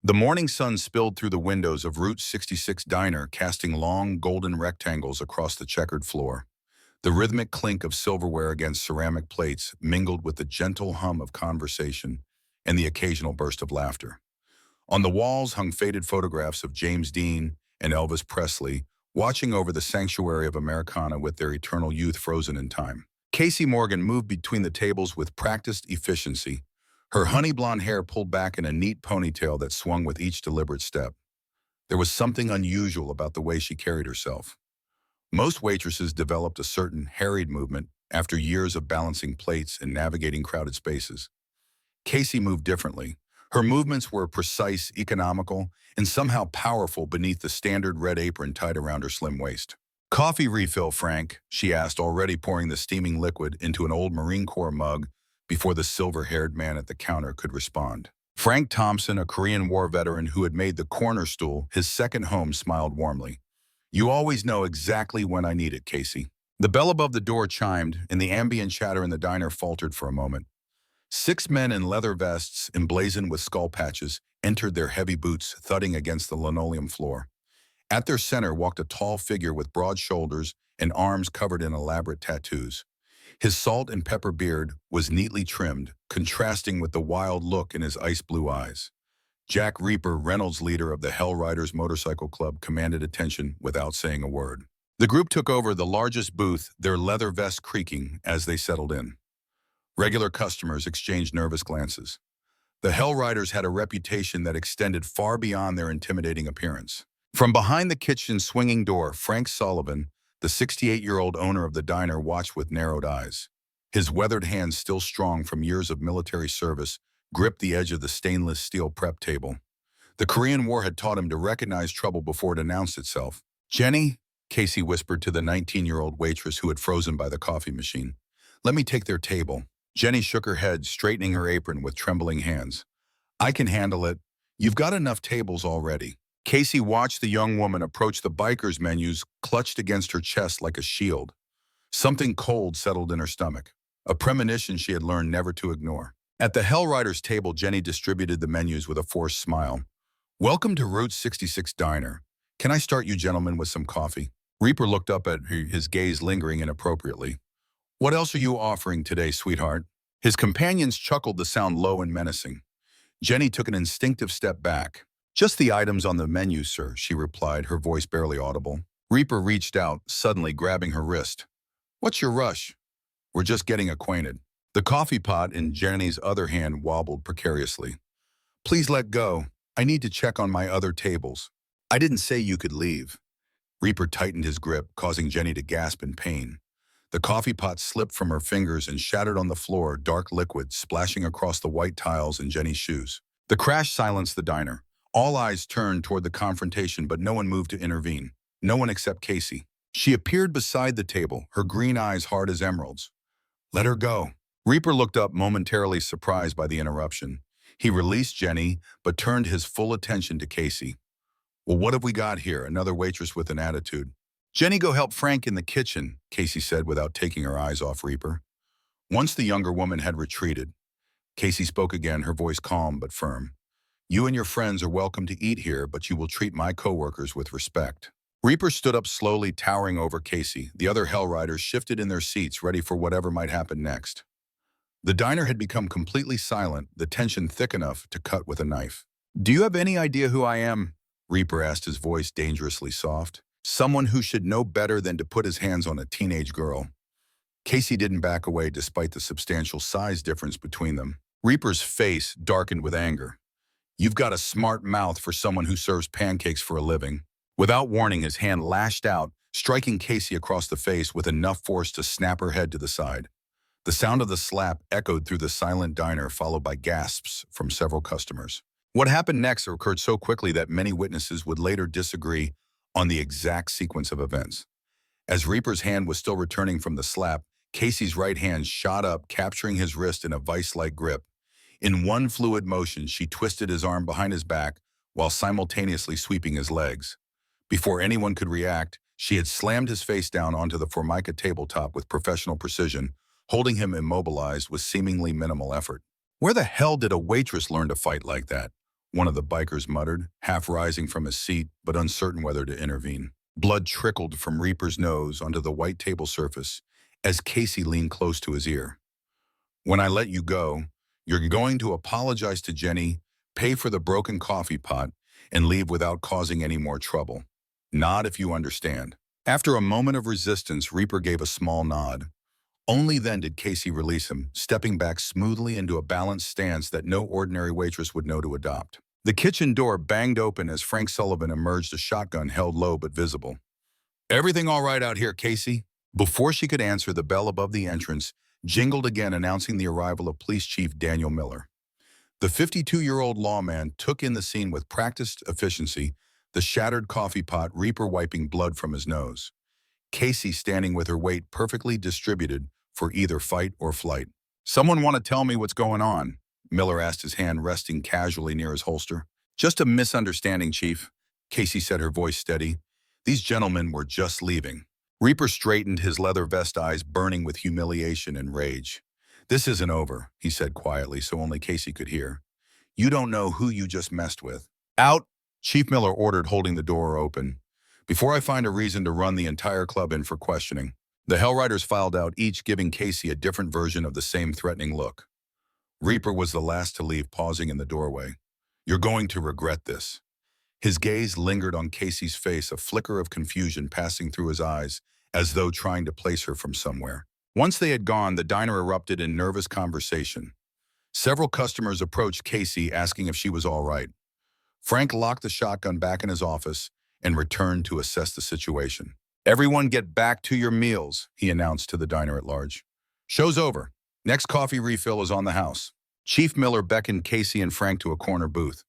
The morning sun spilled through the windows of Route 66 Diner, casting long, golden rectangles across the checkered floor. The rhythmic clink of silverware against ceramic plates mingled with the gentle hum of conversation and the occasional burst of laughter. On the walls hung faded photographs of James Dean and Elvis Presley, watching over the sanctuary of Americana with their eternal youth frozen in time. Casey Morgan moved between the tables with practiced efficiency, her honey blonde hair pulled back in a neat ponytail that swung with each deliberate step. There was something unusual about the way she carried herself. Most waitresses developed a certain harried movement after years of balancing plates and navigating crowded spaces. Casey moved differently. Her movements were precise, economical, and somehow powerful beneath the standard red apron tied around her slim waist. "Coffee refill, Frank," she asked, already pouring the steaming liquid into an old Marine Corps mug before the silver-haired man at the counter could respond. Frank Thompson, a Korean War veteran who had made the corner stool his second home, smiled warmly. "You always know exactly when I need it, Casey." The bell above the door chimed, and the ambient chatter in the diner faltered for a moment. 6 men in leather vests, emblazoned with skull patches, entered, their heavy boots thudding against the linoleum floor. At their center walked a tall figure with broad shoulders and arms covered in elaborate tattoos. His salt and pepper beard was neatly trimmed, contrasting with the wild look in his ice-blue eyes. Jack Reaper, Reynolds, leader of the Hell Riders Motorcycle Club, commanded attention without saying a word. The group took over the largest booth, their leather vests creaking as they settled in. Regular customers exchanged nervous glances. The Hell Riders had a reputation that extended far beyond their intimidating appearance. From behind the kitchen swinging door, Frank Sullivan, the 68-year-old owner of the diner, watched with narrowed eyes. His weathered hands, still strong from years of military service, gripped the edge of the stainless steel prep table. The Korean War had taught him to recognize trouble before it announced itself. "Jenny," Casey whispered to the 19-year-old waitress who had frozen by the coffee machine. "Let me take their table." Jenny shook her head, straightening her apron with trembling hands. "I can handle it. You've got enough tables already." Casey watched the young woman approach the biker's menus, clutched against her chest like a shield. Something cold settled in her stomach, a premonition she had learned never to ignore. At the Hell Riders table, Jenny distributed the menus with a forced smile. "Welcome to Route 66 Diner. Can I start you gentlemen with some coffee?" Reaper looked up at her, his gaze lingering inappropriately. "What else are you offering today, sweetheart?" His companions chuckled, the sound low and menacing. Jenny took an instinctive step back. "Just the items on the menu, sir," she replied, her voice barely audible. Reaper reached out, suddenly grabbing her wrist. "What's your rush? We're just getting acquainted." The coffee pot in Jenny's other hand wobbled precariously. "Please let go. I need to check on my other tables." "I didn't say you could leave." Reaper tightened his grip, causing Jenny to gasp in pain. The coffee pot slipped from her fingers and shattered on the floor, dark liquid splashing across the white tiles in Jenny's shoes. The crash silenced the diner. All eyes turned toward the confrontation, but no one moved to intervene. No one except Casey. She appeared beside the table, her green eyes hard as emeralds. "Let her go." Reaper looked up, momentarily surprised by the interruption. He released Jenny, but turned his full attention to Casey. "Well, what have we got here?" Another waitress with an attitude. "Jenny, go help Frank in the kitchen," Casey said without taking her eyes off Reaper. Once the younger woman had retreated, Casey spoke again, her voice calm but firm. "You and your friends are welcome to eat here, but you will treat my coworkers with respect." Reaper stood up slowly, towering over Casey. The other Hell Riders shifted in their seats, ready for whatever might happen next. The diner had become completely silent, the tension thick enough to cut with a knife. "Do you have any idea who I am?" Reaper asked, his voice dangerously soft. "Someone who should know better than to put his hands on a teenage girl." Casey didn't back away despite the substantial size difference between them. Reaper's face darkened with anger. "You've got a smart mouth for someone who serves pancakes for a living." Without warning, his hand lashed out, striking Casey across the face with enough force to snap her head to the side. The sound of the slap echoed through the silent diner, followed by gasps from several customers. What happened next occurred so quickly that many witnesses would later disagree on the exact sequence of events. As Reaper's hand was still returning from the slap, Casey's right hand shot up, capturing his wrist in a vice-like grip. In one fluid motion, she twisted his arm behind his back while simultaneously sweeping his legs. Before anyone could react, she had slammed his face down onto the Formica tabletop with professional precision, holding him immobilized with seemingly minimal effort. Where the hell did a waitress learn to fight like that? one of the bikers muttered, half rising from his seat but uncertain whether to intervene. Blood trickled from Reaper's nose onto the white table surface as Casey leaned close to his ear. "When I let you go, you're going to apologize to Jenny, pay for the broken coffee pot, and leave without causing any more trouble. Nod if you understand." After a moment of resistance, Reaper gave a small nod. Only then did Casey release him, stepping back smoothly into a balanced stance that no ordinary waitress would know to adopt. The kitchen door banged open as Frank Sullivan emerged, a shotgun held low but visible. "Everything all right out here, Casey?" Before she could answer, the bell above the entrance jingled again, announcing the arrival of Police Chief Daniel Miller. The 52-year-old lawman took in the scene with practiced efficiency, the shattered coffee pot, Reaper wiping blood from his nose, Casey standing with her weight perfectly distributed for either fight or flight. "Someone want to tell me what's going on?" Miller asked, his hand resting casually near his holster. "Just a misunderstanding, Chief," Casey said, her voice steady. "These gentlemen were just leaving." Reaper straightened, his leather vest eyes burning with humiliation and rage. "This isn't over," he said quietly so only Casey could hear. "You don't know who you just messed with." "Out!" Chief Miller ordered, holding the door open. "Before I find a reason to run the entire club in for questioning." The Hellriders filed out, each giving Casey a different version of the same threatening look. Reaper was the last to leave, pausing in the doorway. "You're going to regret this." His gaze lingered on Casey's face, a flicker of confusion passing through his eyes, as though trying to place her from somewhere. Once they had gone, the diner erupted in nervous conversation. Several customers approached Casey, asking if she was all right. Frank locked the shotgun back in his office and returned to assess the situation. "Everyone get back to your meals," he announced to the diner at large. "Show's over. Next coffee refill is on the house." Chief Miller beckoned Casey and Frank to a corner booth.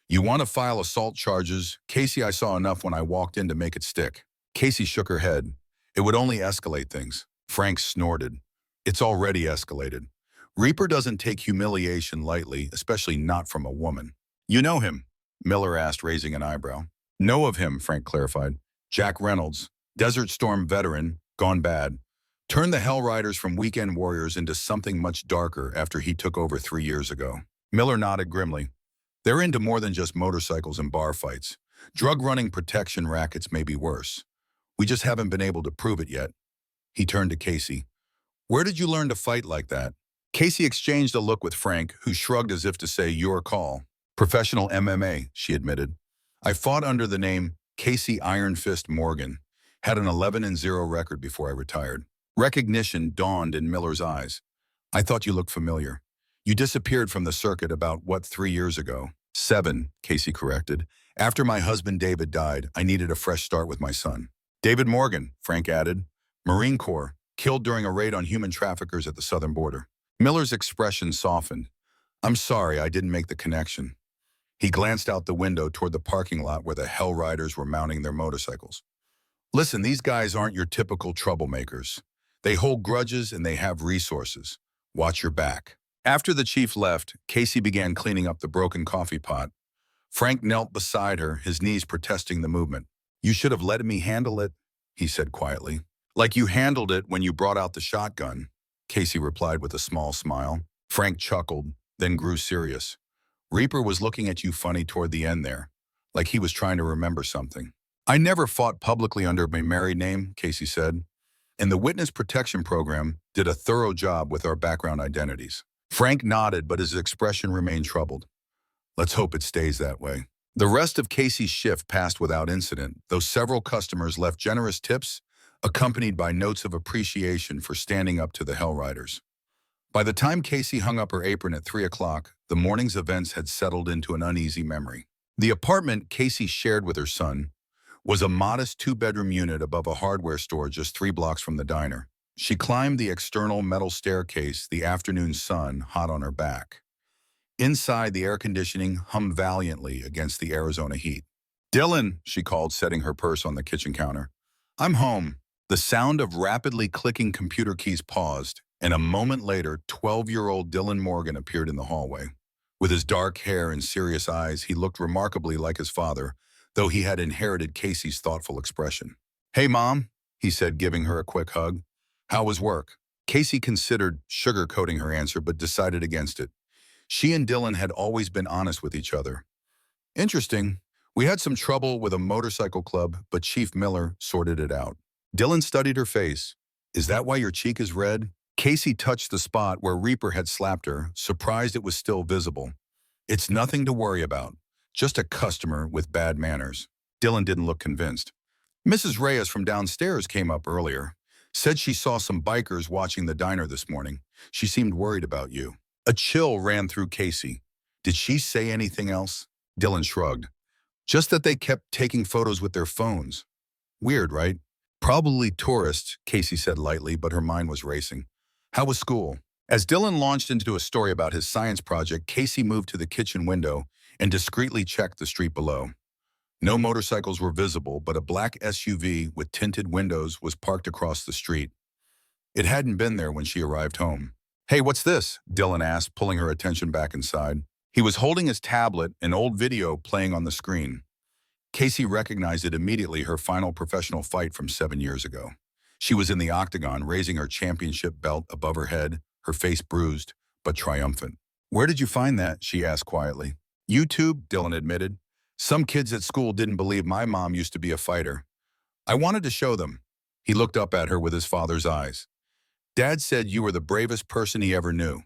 "You want to file assault charges? Casey, I saw enough when I walked in to make it stick." Casey shook her head. "It would only escalate things." Frank snorted. "It's already escalated. Reaper doesn't take humiliation lightly, especially not from a woman." "You know him?" Miller asked, raising an eyebrow. "Know of him," Frank clarified. "Jack Reynolds, Desert Storm veteran, gone bad. Turned the Hellriders from weekend warriors into something much darker after he took over 3 years ago." Miller nodded grimly. "They're into more than just motorcycles and bar fights. Drug-running protection rackets may be worse. We just haven't been able to prove it yet." He turned to Casey. "Where did you learn to fight like that?" Casey exchanged a look with Frank, who shrugged as if to say, "Your call." "Professional MMA," she admitted. "I fought under the name Casey Iron Fist Morgan. Had an 11-0 record before I retired." Recognition dawned in Miller's eyes. "I thought you looked familiar. You disappeared from the circuit about, 3 years ago?" 7, Casey corrected. "After my husband David died, I needed a fresh start with my son." "David Morgan," Frank added. "Marine Corps, killed during a raid on human traffickers at the southern border." Miller's expression softened. "I'm sorry, I didn't make the connection." He glanced out the window toward the parking lot where the Hellriders were mounting their motorcycles. "Listen, these guys aren't your typical troublemakers. They hold grudges and they have resources. Watch your back." After the chief left, Casey began cleaning up the broken coffee pot. Frank knelt beside her, his knees protesting the movement. "You should have let me handle it," he said quietly. "Like you handled it when you brought out the shotgun," Casey replied with a small smile. Frank chuckled, then grew serious. "Reaper was looking at you funny toward the end there, like he was trying to remember something." "I never fought publicly under my married name," Casey said. "And the Witness Protection Program did a thorough job with our background identities." Frank nodded, but his expression remained troubled. "Let's hope it stays that way." The rest of Casey's shift passed without incident, though several customers left generous tips, accompanied by notes of appreciation for standing up to the Hellriders. By the time Casey hung up her apron at 3 o'clock, the morning's events had settled into an uneasy memory. The apartment Casey shared with her son was a modest 2-bedroom unit above a hardware store just 3 blocks from the diner. She climbed the external metal staircase, the afternoon sun hot on her back. Inside, the air conditioning hummed valiantly against the Arizona heat. "Dylan," she called, setting her purse on the kitchen counter. "I'm home." The sound of rapidly clicking computer keys paused, and a moment later, 12-year-old Dylan Morgan appeared in the hallway. With his dark hair and serious eyes, he looked remarkably like his father, though he had inherited Casey's thoughtful expression. "Hey, Mom," he said, giving her a quick hug. "How was work?" Casey considered sugarcoating her answer, but decided against it. She and Dylan had always been honest with each other. Interesting. We had some trouble with a motorcycle club, but Chief Miller sorted it out. Dylan studied her face. Is that why your cheek is red? Casey touched the spot where Reaper had slapped her, surprised it was still visible. It's nothing to worry about. Just a customer with bad manners. Dylan didn't look convinced. Mrs. Reyes from downstairs came up earlier. Said she saw some bikers watching the diner this morning. She seemed worried about you. A chill ran through Casey. Did she say anything else? Dylan shrugged. Just that they kept taking photos with their phones. Weird, right? Probably tourists, Casey said lightly, but her mind was racing. How was school? As Dylan launched into a story about his science project, Casey moved to the kitchen window and discreetly checked the street below. No motorcycles were visible, but a black SUV with tinted windows was parked across the street. It hadn't been there when she arrived home. Hey, what's this? Dylan asked, pulling her attention back inside. He was holding his tablet, an old video playing on the screen. Casey recognized it immediately, her final professional fight from 7 years ago. She was in the octagon, raising her championship belt above her head, her face bruised, but triumphant. Where did you find that? She asked quietly. YouTube, Dylan admitted. Some kids at school didn't believe my mom used to be a fighter. I wanted to show them. He looked up at her with his father's eyes. Dad said you were the bravest person he ever knew.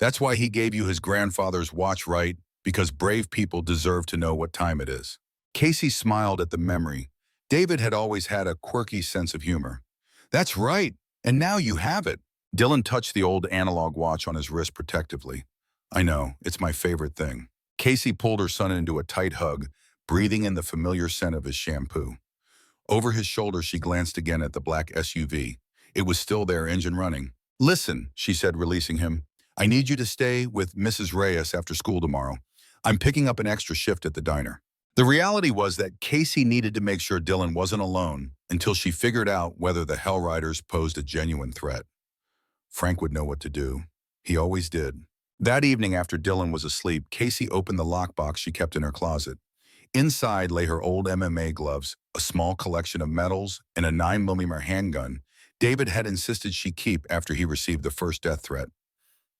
That's why he gave you his grandfather's watch, right? Because brave people deserve to know what time it is. Casey smiled at the memory. David had always had a quirky sense of humor. That's right, and now you have it. Dylan touched the old analog watch on his wrist protectively. I know, it's my favorite thing. Casey pulled her son into a tight hug, breathing in the familiar scent of his shampoo. Over his shoulder, she glanced again at the black SUV. It was still there, engine running. Listen, she said, releasing him. I need you to stay with Mrs. Reyes after school tomorrow. I'm picking up an extra shift at the diner. The reality was that Casey needed to make sure Dylan wasn't alone until she figured out whether the Hell Riders posed a genuine threat. Frank would know what to do. He always did. That evening, after Dylan was asleep, Casey opened the lockbox she kept in her closet. Inside lay her old MMA gloves, a small collection of medals, and a 9mm handgun David had insisted she keep after he received the first death threat.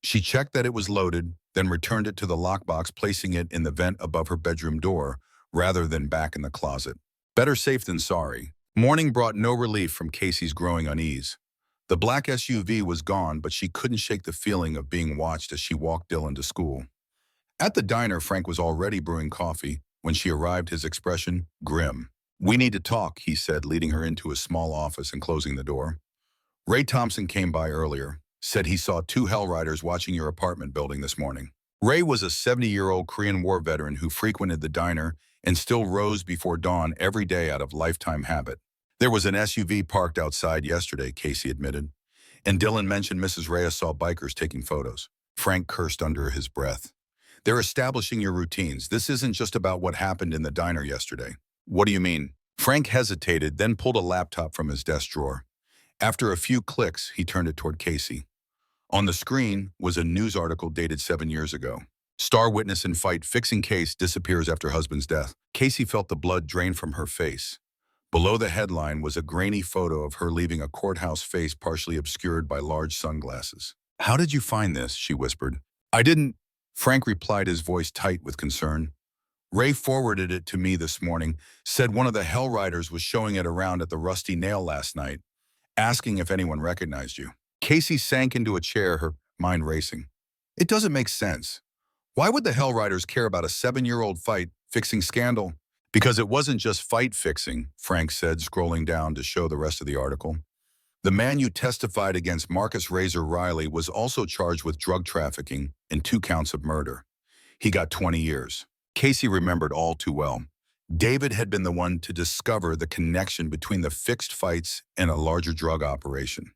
She checked that it was loaded, then returned it to the lockbox, placing it in the vent above her bedroom door, rather than back in the closet. Better safe than sorry. Morning brought no relief from Casey's growing unease. The black SUV was gone, but she couldn't shake the feeling of being watched as she walked Dylan to school. At the diner, Frank was already brewing coffee. When she arrived, his expression grim. We need to talk, he said, leading her into a small office and closing the door. Ray Thompson came by earlier. Said he saw 2 Hell Riders watching your apartment building this morning. Ray was a 70-year-old Korean War veteran who frequented the diner and still rose before dawn every day out of lifetime habit. There was an SUV parked outside yesterday, Casey admitted, and Dylan mentioned Mrs. Reyes saw bikers taking photos. Frank cursed under his breath. They're establishing your routines. This isn't just about what happened in the diner yesterday. What do you mean? Frank hesitated, then pulled a laptop from his desk drawer. After a few clicks, he turned it toward Casey. On the screen was a news article dated 7 years ago. Star witness in fight fixing case disappears after husband's death. Casey felt the blood drain from her face. Below the headline was a grainy photo of her leaving a courthouse face partially obscured by large sunglasses. How did you find this? She whispered. I didn't, Frank replied, his voice tight with concern. Ray forwarded it to me this morning, said one of the Hell Riders was showing it around at the Rusty Nail last night, asking if anyone recognized you. Casey sank into a chair, her mind racing. It doesn't make sense. Why would the Hell Riders care about a 7-year-old fight-fixing scandal? Because it wasn't just fight-fixing, Frank said, scrolling down to show the rest of the article. The man you testified against, Marcus Razor Riley, was also charged with drug trafficking and 2 counts of murder. He got 20 years. Casey remembered all too well. David had been the one to discover the connection between the fixed fights and a larger drug operation.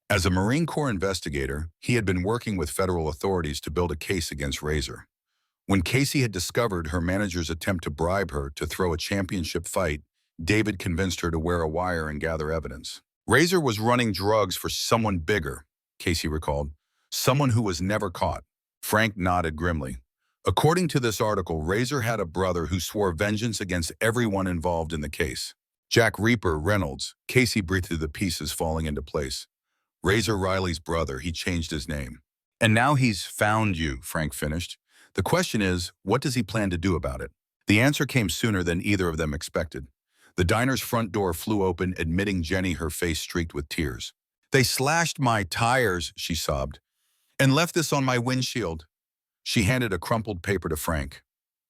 As a Marine Corps investigator, he had been working with federal authorities to build a case against Razor. When Casey had discovered her manager's attempt to bribe her to throw a championship fight, David convinced her to wear a wire and gather evidence. Razor was running drugs for someone bigger, Casey recalled. Someone who was never caught. Frank nodded grimly. According to this article, Razor had a brother who swore vengeance against everyone involved in the case. Jack Reaper Reynolds. Casey breathed through the pieces falling into place. Razor Riley's brother, he changed his name. And now he's found you, Frank finished. The question is, what does he plan to do about it? The answer came sooner than either of them expected. The diner's front door flew open, admitting Jenny, her face streaked with tears. "They slashed my tires," she sobbed, "and left this on my windshield." She handed a crumpled paper to Frank.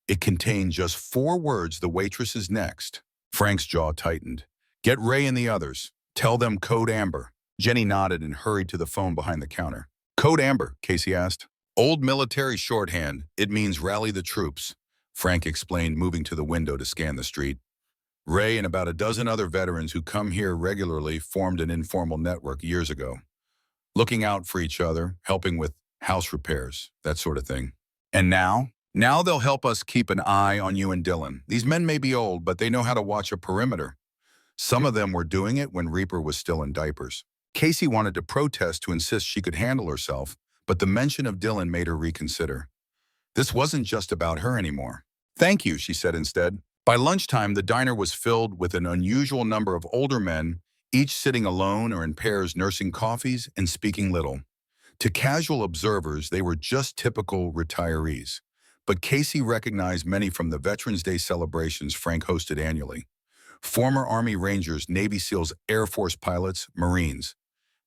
It contained just 4 words: "The waitress is next." Frank's jaw tightened. "Get Ray and the others. Tell them code Amber." Jenny nodded and hurried to the phone behind the counter. "Code Amber?" Casey asked. "Old military shorthand. It means rally the troops," Frank explained, moving to the window to scan the street. "Ray and about a dozen other veterans who come here regularly formed an informal network years ago, looking out for each other, helping with house repairs, that sort of thing. And now? Now they'll help us keep an eye on you and Dylan. These men may be old, but they know how to watch a perimeter. Some of them were doing it when Reaper was still in diapers." Casey wanted to protest to insist she could handle herself, but the mention of Dylan made her reconsider. This wasn't just about her anymore. "Thank you," she said instead. By lunchtime, the diner was filled with an unusual number of older men, each sitting alone or in pairs nursing coffees and speaking little. To casual observers, they were just typical retirees. But Casey recognized many from the Veterans Day celebrations Frank hosted annually. Former Army Rangers, Navy SEALs, Air Force pilots, Marines.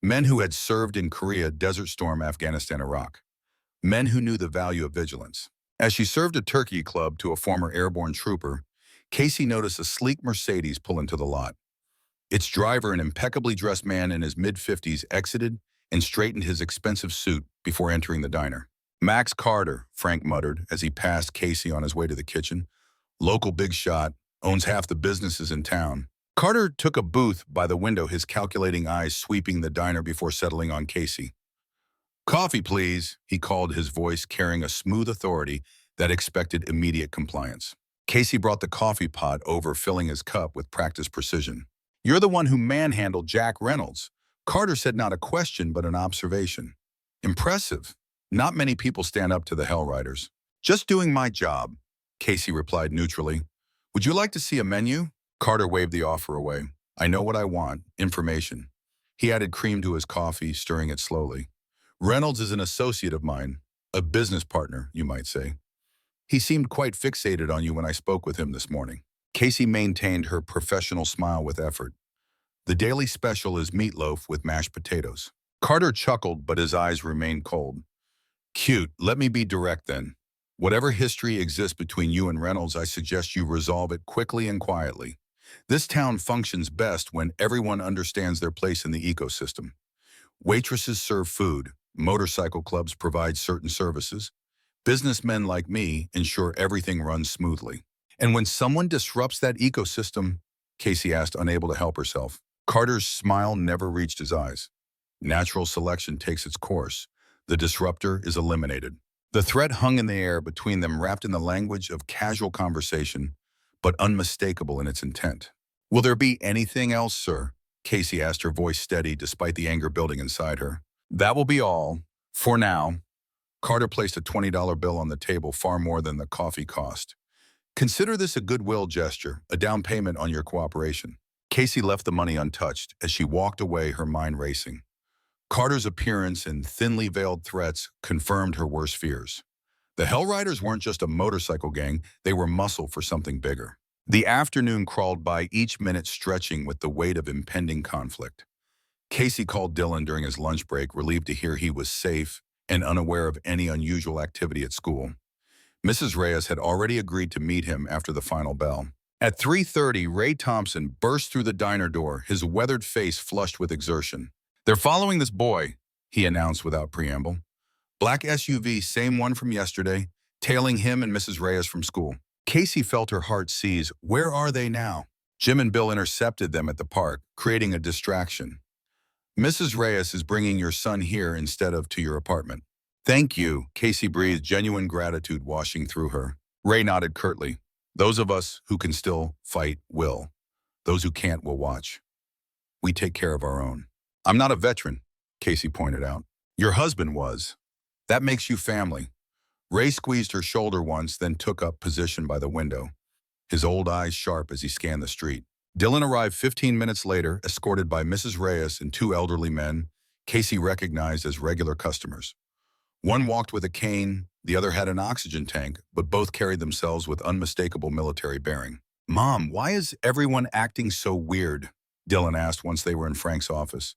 Men who had served in Korea, Desert Storm, Afghanistan, Iraq. Men who knew the value of vigilance. As she served a turkey club to a former airborne trooper, Casey noticed a sleek Mercedes pull into the lot. Its driver, an impeccably dressed man in his mid-50s, exited and straightened his expensive suit before entering the diner. "Max Carter," Frank muttered as he passed Casey on his way to the kitchen. "Local big shot, owns half the businesses in town." Carter took a booth by the window, his calculating eyes sweeping the diner before settling on Casey. "Coffee, please," he called, his voice carrying a smooth authority that expected immediate compliance. Casey brought the coffee pot over, filling his cup with practiced precision. "You're the one who manhandled Jack Reynolds." Carter said not a question, but an observation. "Impressive. Not many people stand up to the Hell Riders." "Just doing my job," Casey replied neutrally. "Would you like to see a menu?" Carter waved the offer away. "I know what I want, information." He added cream to his coffee, stirring it slowly. "Reynolds is an associate of mine, a business partner, you might say. He seemed quite fixated on you when I spoke with him this morning." Casey maintained her professional smile with effort. "The daily special is meatloaf with mashed potatoes." Carter chuckled, but his eyes remained cold. "Cute. Let me be direct then. Whatever history exists between you and Reynolds, I suggest you resolve it quickly and quietly. This town functions best when everyone understands their place in the ecosystem. Waitresses serve food. Motorcycle clubs provide certain services. Businessmen like me ensure everything runs smoothly. And when someone disrupts that ecosystem," Casey asked, unable to help herself. Carter's smile never reached his eyes. "Natural selection takes its course. The disruptor is eliminated." The threat hung in the air between them, wrapped in the language of casual conversation, but unmistakable in its intent. "Will there be anything else, sir?" Casey asked, her voice steady despite the anger building inside her. "That will be all. For now." Carter placed a $20 bill on the table, far more than the coffee cost. "Consider this a goodwill gesture, a down payment on your cooperation." Casey left the money untouched as she walked away, her mind racing. Carter's appearance and thinly veiled threats confirmed her worst fears. The Hell Riders weren't just a motorcycle gang, they were muscle for something bigger. The afternoon crawled by, each minute stretching with the weight of impending conflict. Casey called Dylan during his lunch break, relieved to hear he was safe and unaware of any unusual activity at school. Mrs. Reyes had already agreed to meet him after the final bell. At 3:30, Ray Thompson burst through the diner door, his weathered face flushed with exertion. "They're following this boy," he announced without preamble. "Black SUV, same one from yesterday, tailing him and Mrs. Reyes from school." Casey felt her heart seize. Where are they now? Jim and Bill intercepted them at the park, creating a distraction. "Mrs. Reyes is bringing your son here instead of to your apartment." "Thank you," Casey breathed, genuine gratitude washing through her. Ray nodded curtly. "Those of us who can still fight will. Those who can't will watch. We take care of our own." "I'm not a veteran," Casey pointed out. "Your husband was. That makes you family." Ray squeezed her shoulder once, then took up position by the window, his old eyes sharp as he scanned the street. Dylan arrived 15 minutes later, escorted by Mrs. Reyes and 2 elderly men Casey recognized as regular customers. One walked with a cane, The other had an oxygen tank, but both carried themselves with unmistakable military bearing. "Mom, why is everyone acting so weird?" Dylan asked once they were in Frank's office.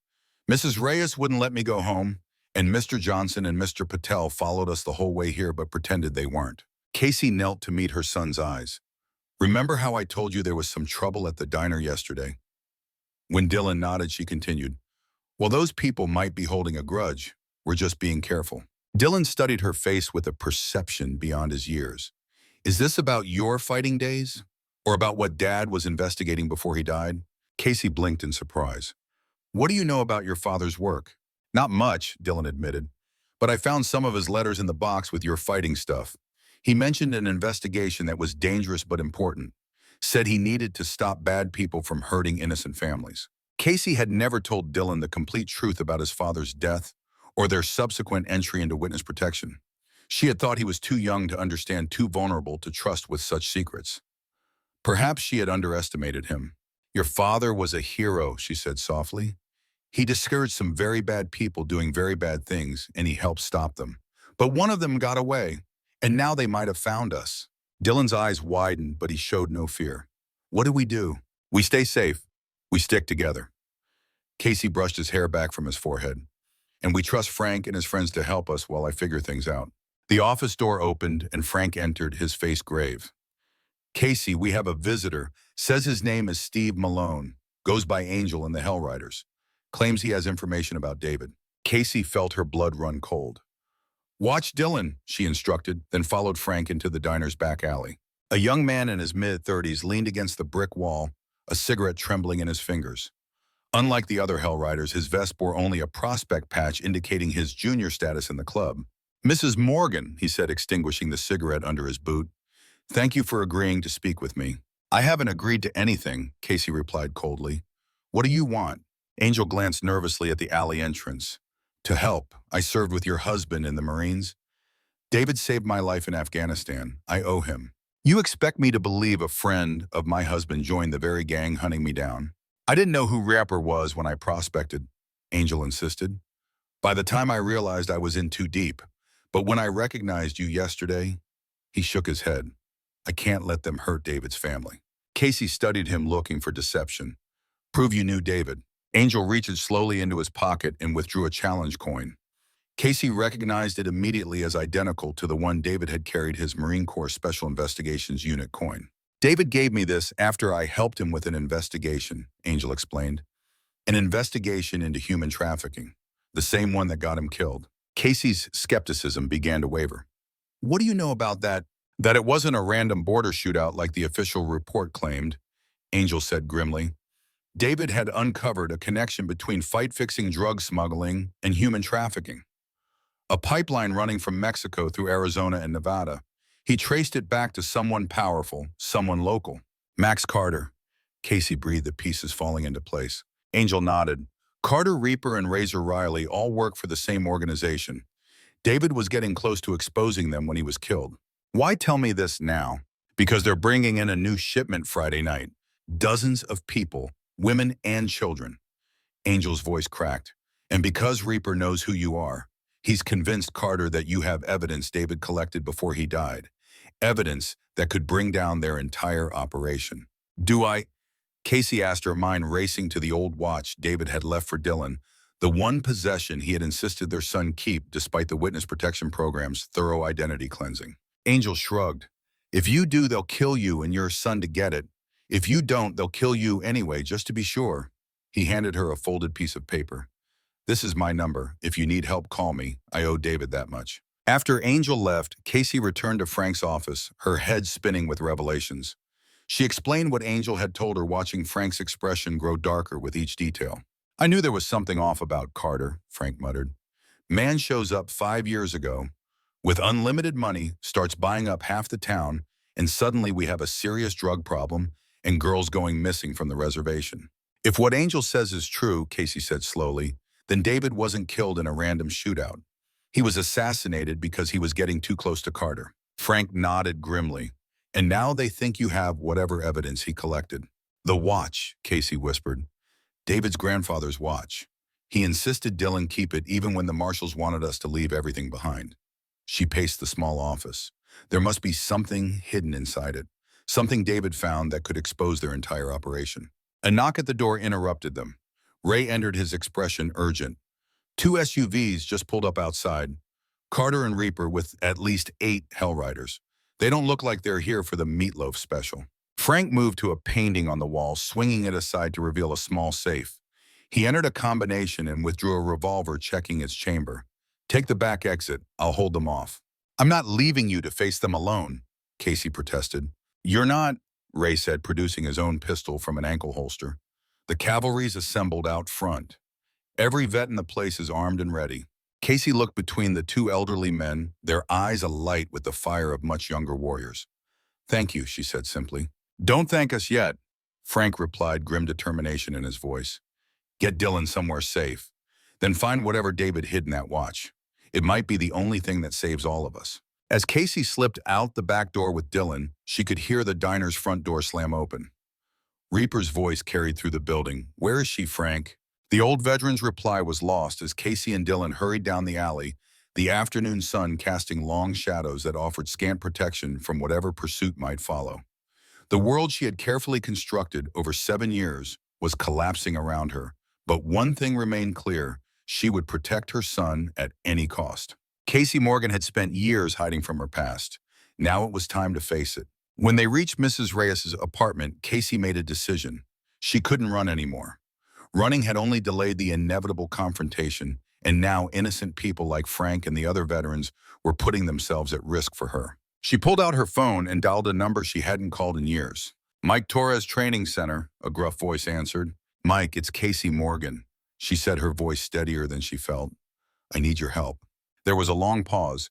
"Mrs. Reyes wouldn't let me go home, and Mr. Johnson and Mr. Patel followed us the whole way here but pretended they weren't." Casey knelt to meet her son's eyes. "Remember how I told you there was some trouble at the diner yesterday?" When Dylan nodded, she continued, "Well, those people might be holding a grudge. We're just being careful." Dylan studied her face with a perception beyond his years. "Is this about your fighting days? Or about what Dad was investigating before he died?" Casey blinked in surprise. "What do you know about your father's work?" "Not much," Dylan admitted, "but I found some of his letters in the box with your fighting stuff. He mentioned an investigation that was dangerous but important. Said he needed to stop bad people from hurting innocent families." Casey had never told Dylan the complete truth about his father's death or their subsequent entry into witness protection. She had thought he was too young to understand, too vulnerable to trust with such secrets. Perhaps she had underestimated him. "Your father was a hero," she said softly. "He discouraged some very bad people doing very bad things, and he helped stop them. But one of them got away, and now they might have found us." Dylan's eyes widened, but he showed no fear. "What do we do?" "We stay safe. We stick together." Casey brushed his hair back from his forehead. "And we trust Frank and his friends to help us while I figure things out." The office door opened, and Frank entered, his face grave. "Casey, we have a visitor. Says his name is Steve Malone. Goes by Angel in the Hell Riders. Claims he has information about David." Casey felt her blood run cold. "Watch Dylan," she instructed, then followed Frank into the diner's back alley. A young man in his mid-30s leaned against the brick wall, a cigarette trembling in his fingers. Unlike the other Hell Riders, his vest bore only a prospect patch indicating his junior status in the club. "Mrs. Morgan," he said, extinguishing the cigarette under his boot. "Thank you for agreeing to speak with me." "I haven't agreed to anything," Casey replied coldly. "What do you want?" Angel glanced nervously at the alley entrance. "To help. I served with your husband in the Marines. David saved my life in Afghanistan. I owe him." "You expect me to believe a friend of my husband joined the very gang hunting me down?" "I didn't know who Rapper was when I prospected," Angel insisted. "By the time I realized I was in too deep. But when I recognized you yesterday," he shook his head. "I can't let them hurt David's family." Casey studied him, looking for deception. "Prove you knew David." Angel reached slowly into his pocket and withdrew a challenge coin. Casey recognized it immediately as identical to the one David had carried, his Marine Corps Special Investigations Unit coin. "David gave me this after I helped him with an investigation," Angel explained. "An investigation into human trafficking, the same one that got him killed." Casey's skepticism began to waver. "What do you know about that?" "That it wasn't a random border shootout like the official report claimed," Angel said grimly. "David had uncovered a connection between fight-fixing drug smuggling and human trafficking. A pipeline running from Mexico through Arizona and Nevada. He traced it back to someone powerful, someone local. Max Carter." Casey breathed, the pieces falling into place. Angel nodded. "Carter, Reaper, and Razor Riley all work for the same organization. David was getting close to exposing them when he was killed." "Why tell me this now?" "Because they're bringing in a new shipment Friday night. Dozens of people, women and children." Angel's voice cracked. "And because Reaper knows who you are, he's convinced Carter that you have evidence David collected before he died. Evidence that could bring down their entire operation." "Do I?" Casey asked, her mind racing to the old watch David had left for Dylan, the one possession he had insisted their son keep despite the witness protection program's thorough identity cleansing. Angel shrugged. "If you do, they'll kill you and your son to get it. If you don't, they'll kill you anyway, just to be sure." He handed her a folded piece of paper. "This is my number. If you need help, call me. I owe David that much." After Angel left, Casey returned to Frank's office, her head spinning with revelations. She explained what Angel had told her, watching Frank's expression grow darker with each detail. "I knew there was something off about Carter," Frank muttered. "Man shows up 5 years ago, with unlimited money, starts buying up half the town, and suddenly we have a serious drug problem and girls going missing from the reservation." "If what Angel says is true," Casey said slowly, "then David wasn't killed in a random shootout. He was assassinated because he was getting too close to Carter." Frank nodded grimly. "And now they think you have whatever evidence he collected." "The watch," Casey whispered. "David's grandfather's watch. He insisted Dylan keep it even when the marshals wanted us to leave everything behind." She paced the small office. There must be something hidden inside it, something David found that could expose their entire operation. A knock at the door interrupted them. Ray entered, his expression urgent. Two SUVs just pulled up outside. Carter and Reaper with at least 8 Hellriders. They don't look like they're here for the meatloaf special. Frank moved to a painting on the wall, swinging it aside to reveal a small safe. He entered a combination and withdrew a revolver, checking its chamber. Take the back exit. I'll hold them off. I'm not leaving you to face them alone, Casey protested. You're not, Ray said, producing his own pistol from an ankle holster. The cavalry's assembled out front. Every vet in the place is armed and ready. Casey looked between the two elderly men, their eyes alight with the fire of much younger warriors. Thank you, she said simply. Don't thank us yet, Frank replied, grim determination in his voice. Get Dylan somewhere safe. Then find whatever David hid in that watch. It might be the only thing that saves all of us. As Casey slipped out the back door with Dylan, she could hear the diner's front door slam open. Reaper's voice carried through the building. Where is she, Frank? The old veteran's reply was lost as Casey and Dylan hurried down the alley, the afternoon sun casting long shadows that offered scant protection from whatever pursuit might follow. The world she had carefully constructed over 7 years was collapsing around her, but one thing remained clear: she would protect her son at any cost. Casey Morgan had spent years hiding from her past. Now it was time to face it. When they reached Mrs. Reyes's apartment, Casey made a decision. She couldn't run anymore. Running had only delayed the inevitable confrontation, and now innocent people like Frank and the other veterans were putting themselves at risk for her. She pulled out her phone and dialed a number she hadn't called in years. Mike Torres Training Center, a gruff voice answered. Mike, it's Casey Morgan, she said, her voice steadier than she felt. I need your help. There was a long pause.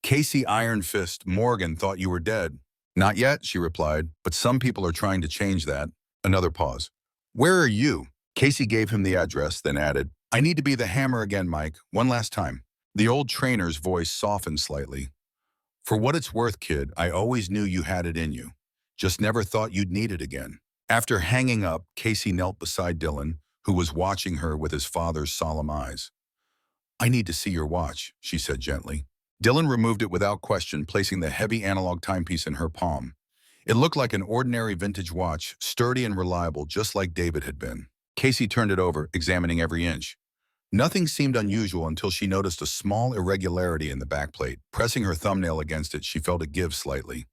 Casey Iron Fist Morgan thought you were dead. Not yet, she replied, but some people are trying to change that. Another pause. Where are you? Casey gave him the address, then added, I need to be the hammer again, Mike, one last time. The old trainer's voice softened slightly. For what it's worth, kid, I always knew you had it in you. Just never thought you'd need it again. After hanging up, Casey knelt beside Dylan, who was watching her with his father's solemn eyes. I need to see your watch, she said gently. Dylan removed it without question, placing the heavy analog timepiece in her palm. It looked like an ordinary vintage watch, sturdy and reliable, just like David had been. Casey turned it over, examining every inch. Nothing seemed unusual until she noticed a small irregularity in the backplate. Pressing her thumbnail against it, she felt it give slightly.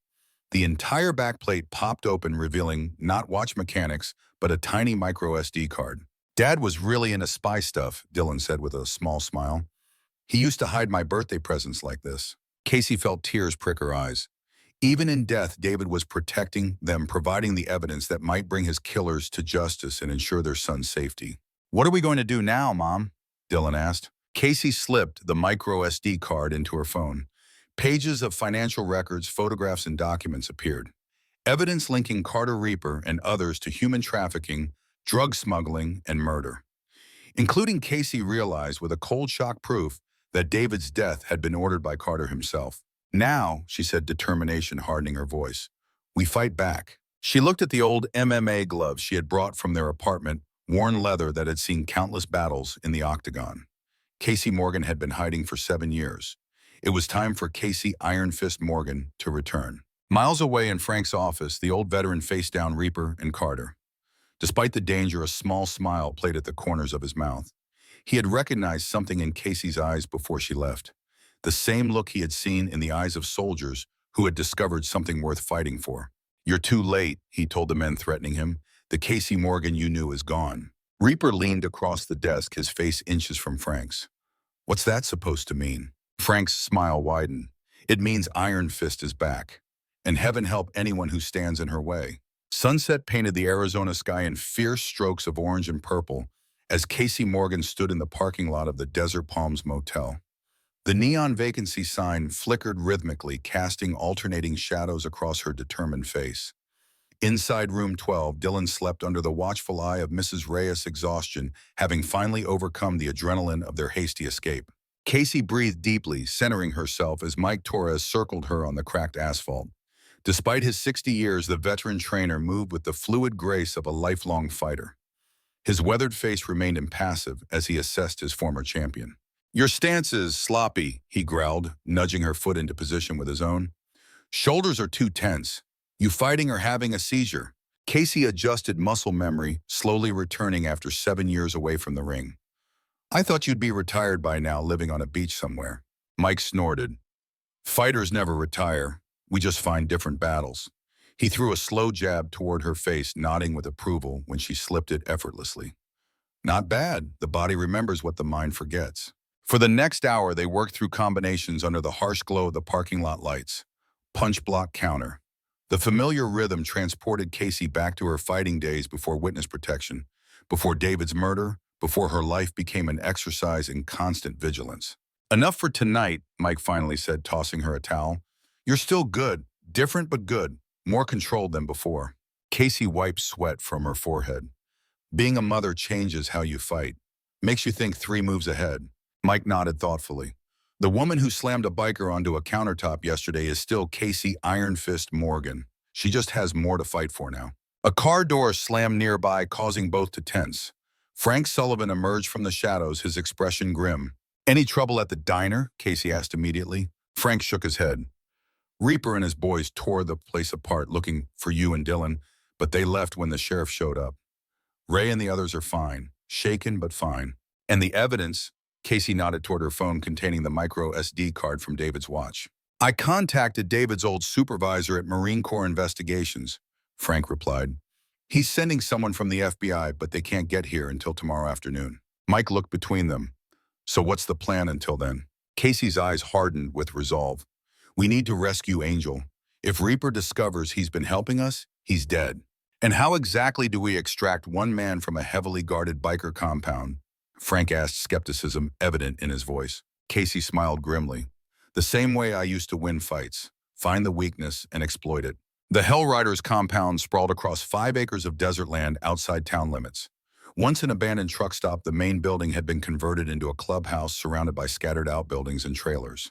The entire backplate popped open, revealing not watch mechanics, but a tiny micro SD card. Dad was really into spy stuff, Dylan said with a small smile. He used to hide my birthday presents like this. Casey felt tears prick her eyes. Even in death, David was protecting them, providing the evidence that might bring his killers to justice and ensure their son's safety. What are we going to do now, Mom? Dylan asked. Casey slipped the micro SD card into her phone. Pages of financial records, photographs, and documents appeared. Evidence linking Carter Reaper and others to human trafficking, drug smuggling, and murder. Including Casey realized with a cold shock proof that David's death had been ordered by Carter himself. Now, she said, determination hardening her voice, we fight back. She looked at the old MMA gloves she had brought from their apartment, worn leather that had seen countless battles in the octagon. Casey Morgan had been hiding for 7 years. It was time for Casey Iron Fist Morgan to return. Miles away in Frank's office, the old veteran faced down Reaper and Carter. Despite the danger, a small smile played at the corners of his mouth. He had recognized something in Casey's eyes before she left. The same look he had seen in the eyes of soldiers who had discovered something worth fighting for. You're too late, he told the men threatening him. The Casey Morgan you knew is gone. Reaper leaned across the desk, his face inches from Frank's. What's that supposed to mean? Frank's smile widened. It means Iron Fist is back. And heaven help anyone who stands in her way. Sunset painted the Arizona sky in fierce strokes of orange and purple as Casey Morgan stood in the parking lot of the Desert Palms Motel. The neon vacancy sign flickered rhythmically, casting alternating shadows across her determined face. Inside room 12, Dylan slept under the watchful eye of Mrs. Reyes' exhaustion, having finally overcome the adrenaline of their hasty escape. Casey breathed deeply, centering herself as Mike Torres circled her on the cracked asphalt. Despite his 60 years, the veteran trainer moved with the fluid grace of a lifelong fighter. His weathered face remained impassive as he assessed his former champion. Your stance is sloppy, he growled, nudging her foot into position with his own. Shoulders are too tense. You fighting or having a seizure? Casey adjusted muscle memory, slowly returning after 7 years away from the ring. I thought you'd be retired by now, living on a beach somewhere. Mike snorted. Fighters never retire. We just find different battles. He threw a slow jab toward her face, nodding with approval when she slipped it effortlessly. Not bad. The body remembers what the mind forgets. For the next hour, they worked through combinations under the harsh glow of the parking lot lights. Punch block counter. The familiar rhythm transported Casey back to her fighting days before witness protection, before David's murder, before her life became an exercise in constant vigilance. Enough for tonight, Mike finally said, tossing her a towel. You're still good, different but good, more controlled than before. Casey wiped sweat from her forehead. Being a mother changes how you fight. Makes you think 3 moves ahead. Mike nodded thoughtfully. The woman who slammed a biker onto a countertop yesterday is still Casey Iron Fist Morgan. She just has more to fight for now. A car door slammed nearby, causing both to tense. Frank Sullivan emerged from the shadows, his expression grim. Any trouble at the diner? Casey asked immediately. Frank shook his head. Reaper and his boys tore the place apart looking for you and Dylan, but they left when the sheriff showed up. Ray and the others are fine. Shaken, but fine. And the evidence? Casey nodded toward her phone containing the micro SD card from David's watch. I contacted David's old supervisor at Marine Corps Investigations, Frank replied. He's sending someone from the FBI, but they can't get here until tomorrow afternoon. Mike looked between them. So what's the plan until then? Casey's eyes hardened with resolve. We need to rescue Angel. If Reaper discovers he's been helping us, he's dead. And how exactly do we extract one man from a heavily guarded biker compound? Frank asked, skepticism evident in his voice. Casey smiled grimly. The same way I used to win fights. Find the weakness and exploit it. The Hell Riders compound sprawled across 5 acres of desert land outside town limits. Once an abandoned truck stop, the main building had been converted into a clubhouse surrounded by scattered outbuildings and trailers.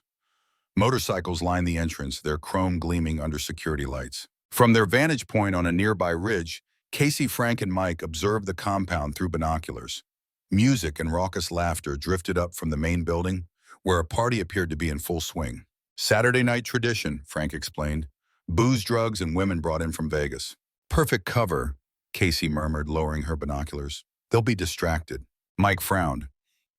Motorcycles lined the entrance, their chrome gleaming under security lights. From their vantage point on a nearby ridge, Casey, Frank, and Mike observed the compound through binoculars. Music and raucous laughter drifted up from the main building, where a party appeared to be in full swing. Saturday night tradition, Frank explained. Booze, drugs, and women brought in from Vegas. Perfect cover, Casey murmured, lowering her binoculars. They'll be distracted. Mike frowned.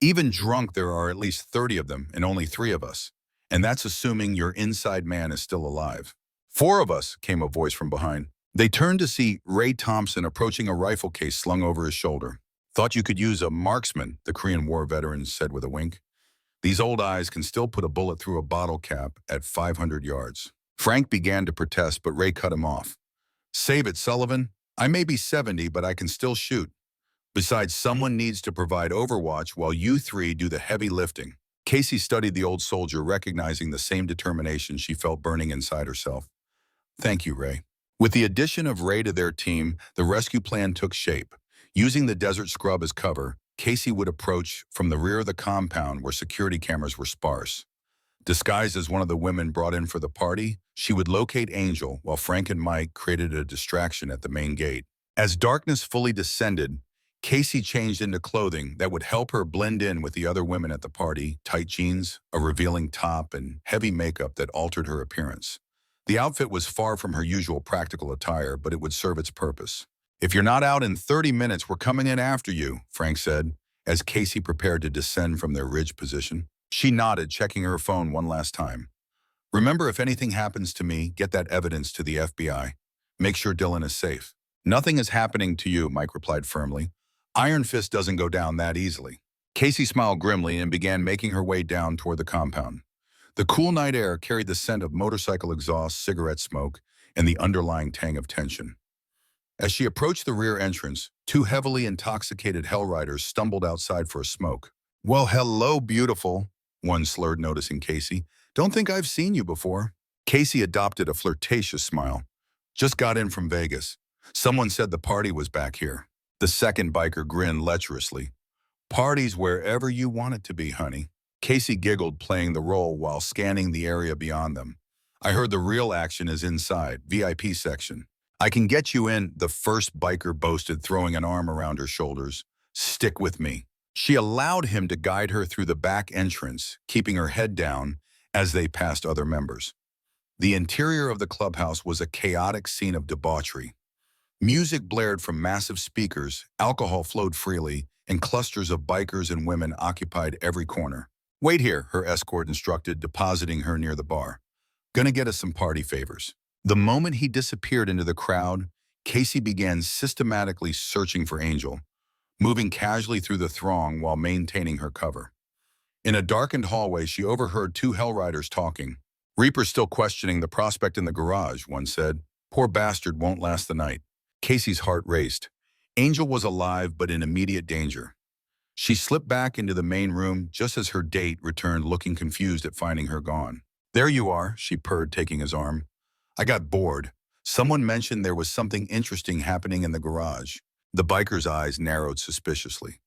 Even drunk, there are at least 30 of them, and only 3 of us. And that's assuming your inside man is still alive. 4 of us, came a voice from behind. They turned to see Ray Thompson approaching a rifle case slung over his shoulder. Thought you could use a marksman, the Korean War veteran said with a wink. These old eyes can still put a bullet through a bottle cap at 500 yards. Frank began to protest, but Ray cut him off. Save it, Sullivan. I may be 70, but I can still shoot. Besides, someone needs to provide overwatch while you 3 do the heavy lifting. Casey studied the old soldier, recognizing the same determination she felt burning inside herself. Thank you, Ray. With the addition of Ray to their team, the rescue plan took shape. Using the desert scrub as cover, Casey would approach from the rear of the compound where security cameras were sparse. Disguised as one of the women brought in for the party, she would locate Angel while Frank and Mike created a distraction at the main gate. As darkness fully descended, Casey changed into clothing that would help her blend in with the other women at the party, tight jeans, a revealing top, and heavy makeup that altered her appearance. The outfit was far from her usual practical attire, but it would serve its purpose. If you're not out in 30 minutes, we're coming in after you, Frank said, as Casey prepared to descend from their ridge position. She nodded, checking her phone one last time. Remember, if anything happens to me, get that evidence to the FBI. Make sure Dylan is safe. Nothing is happening to you, Mike replied firmly. Iron Fist doesn't go down that easily. Casey smiled grimly and began making her way down toward the compound. The cool night air carried the scent of motorcycle exhaust, cigarette smoke, and the underlying tang of tension. As she approached the rear entrance, 2 heavily intoxicated Hell Riders stumbled outside for a smoke. Well, hello, beautiful, one slurred, noticing Casey. Don't think I've seen you before. Casey adopted a flirtatious smile. Just got in from Vegas. Someone said the party was back here. The second biker grinned lecherously. Party's wherever you want it to be, honey. Casey giggled, playing the role while scanning the area beyond them. I heard the real action is inside, VIP section. I can get you in, the first biker boasted, throwing an arm around her shoulders. Stick with me. She allowed him to guide her through the back entrance, keeping her head down as they passed other members. The interior of the clubhouse was a chaotic scene of debauchery. Music blared from massive speakers, alcohol flowed freely, and clusters of bikers and women occupied every corner. "Wait here," her escort instructed, depositing her near the bar. "Gonna get us some party favors." The moment he disappeared into the crowd, Casey began systematically searching for Angel, moving casually through the throng while maintaining her cover. In a darkened hallway, she overheard two Hellriders talking. "Reaper's still questioning the prospect in the garage," one said. "Poor bastard won't last the night." Casey's heart raced. Angel was alive but in immediate danger. She slipped back into the main room just as her date returned, looking confused at finding her gone. "There you are," she purred, taking his arm. "I got bored. Someone mentioned there was something interesting happening in the garage." The biker's eyes narrowed suspiciously.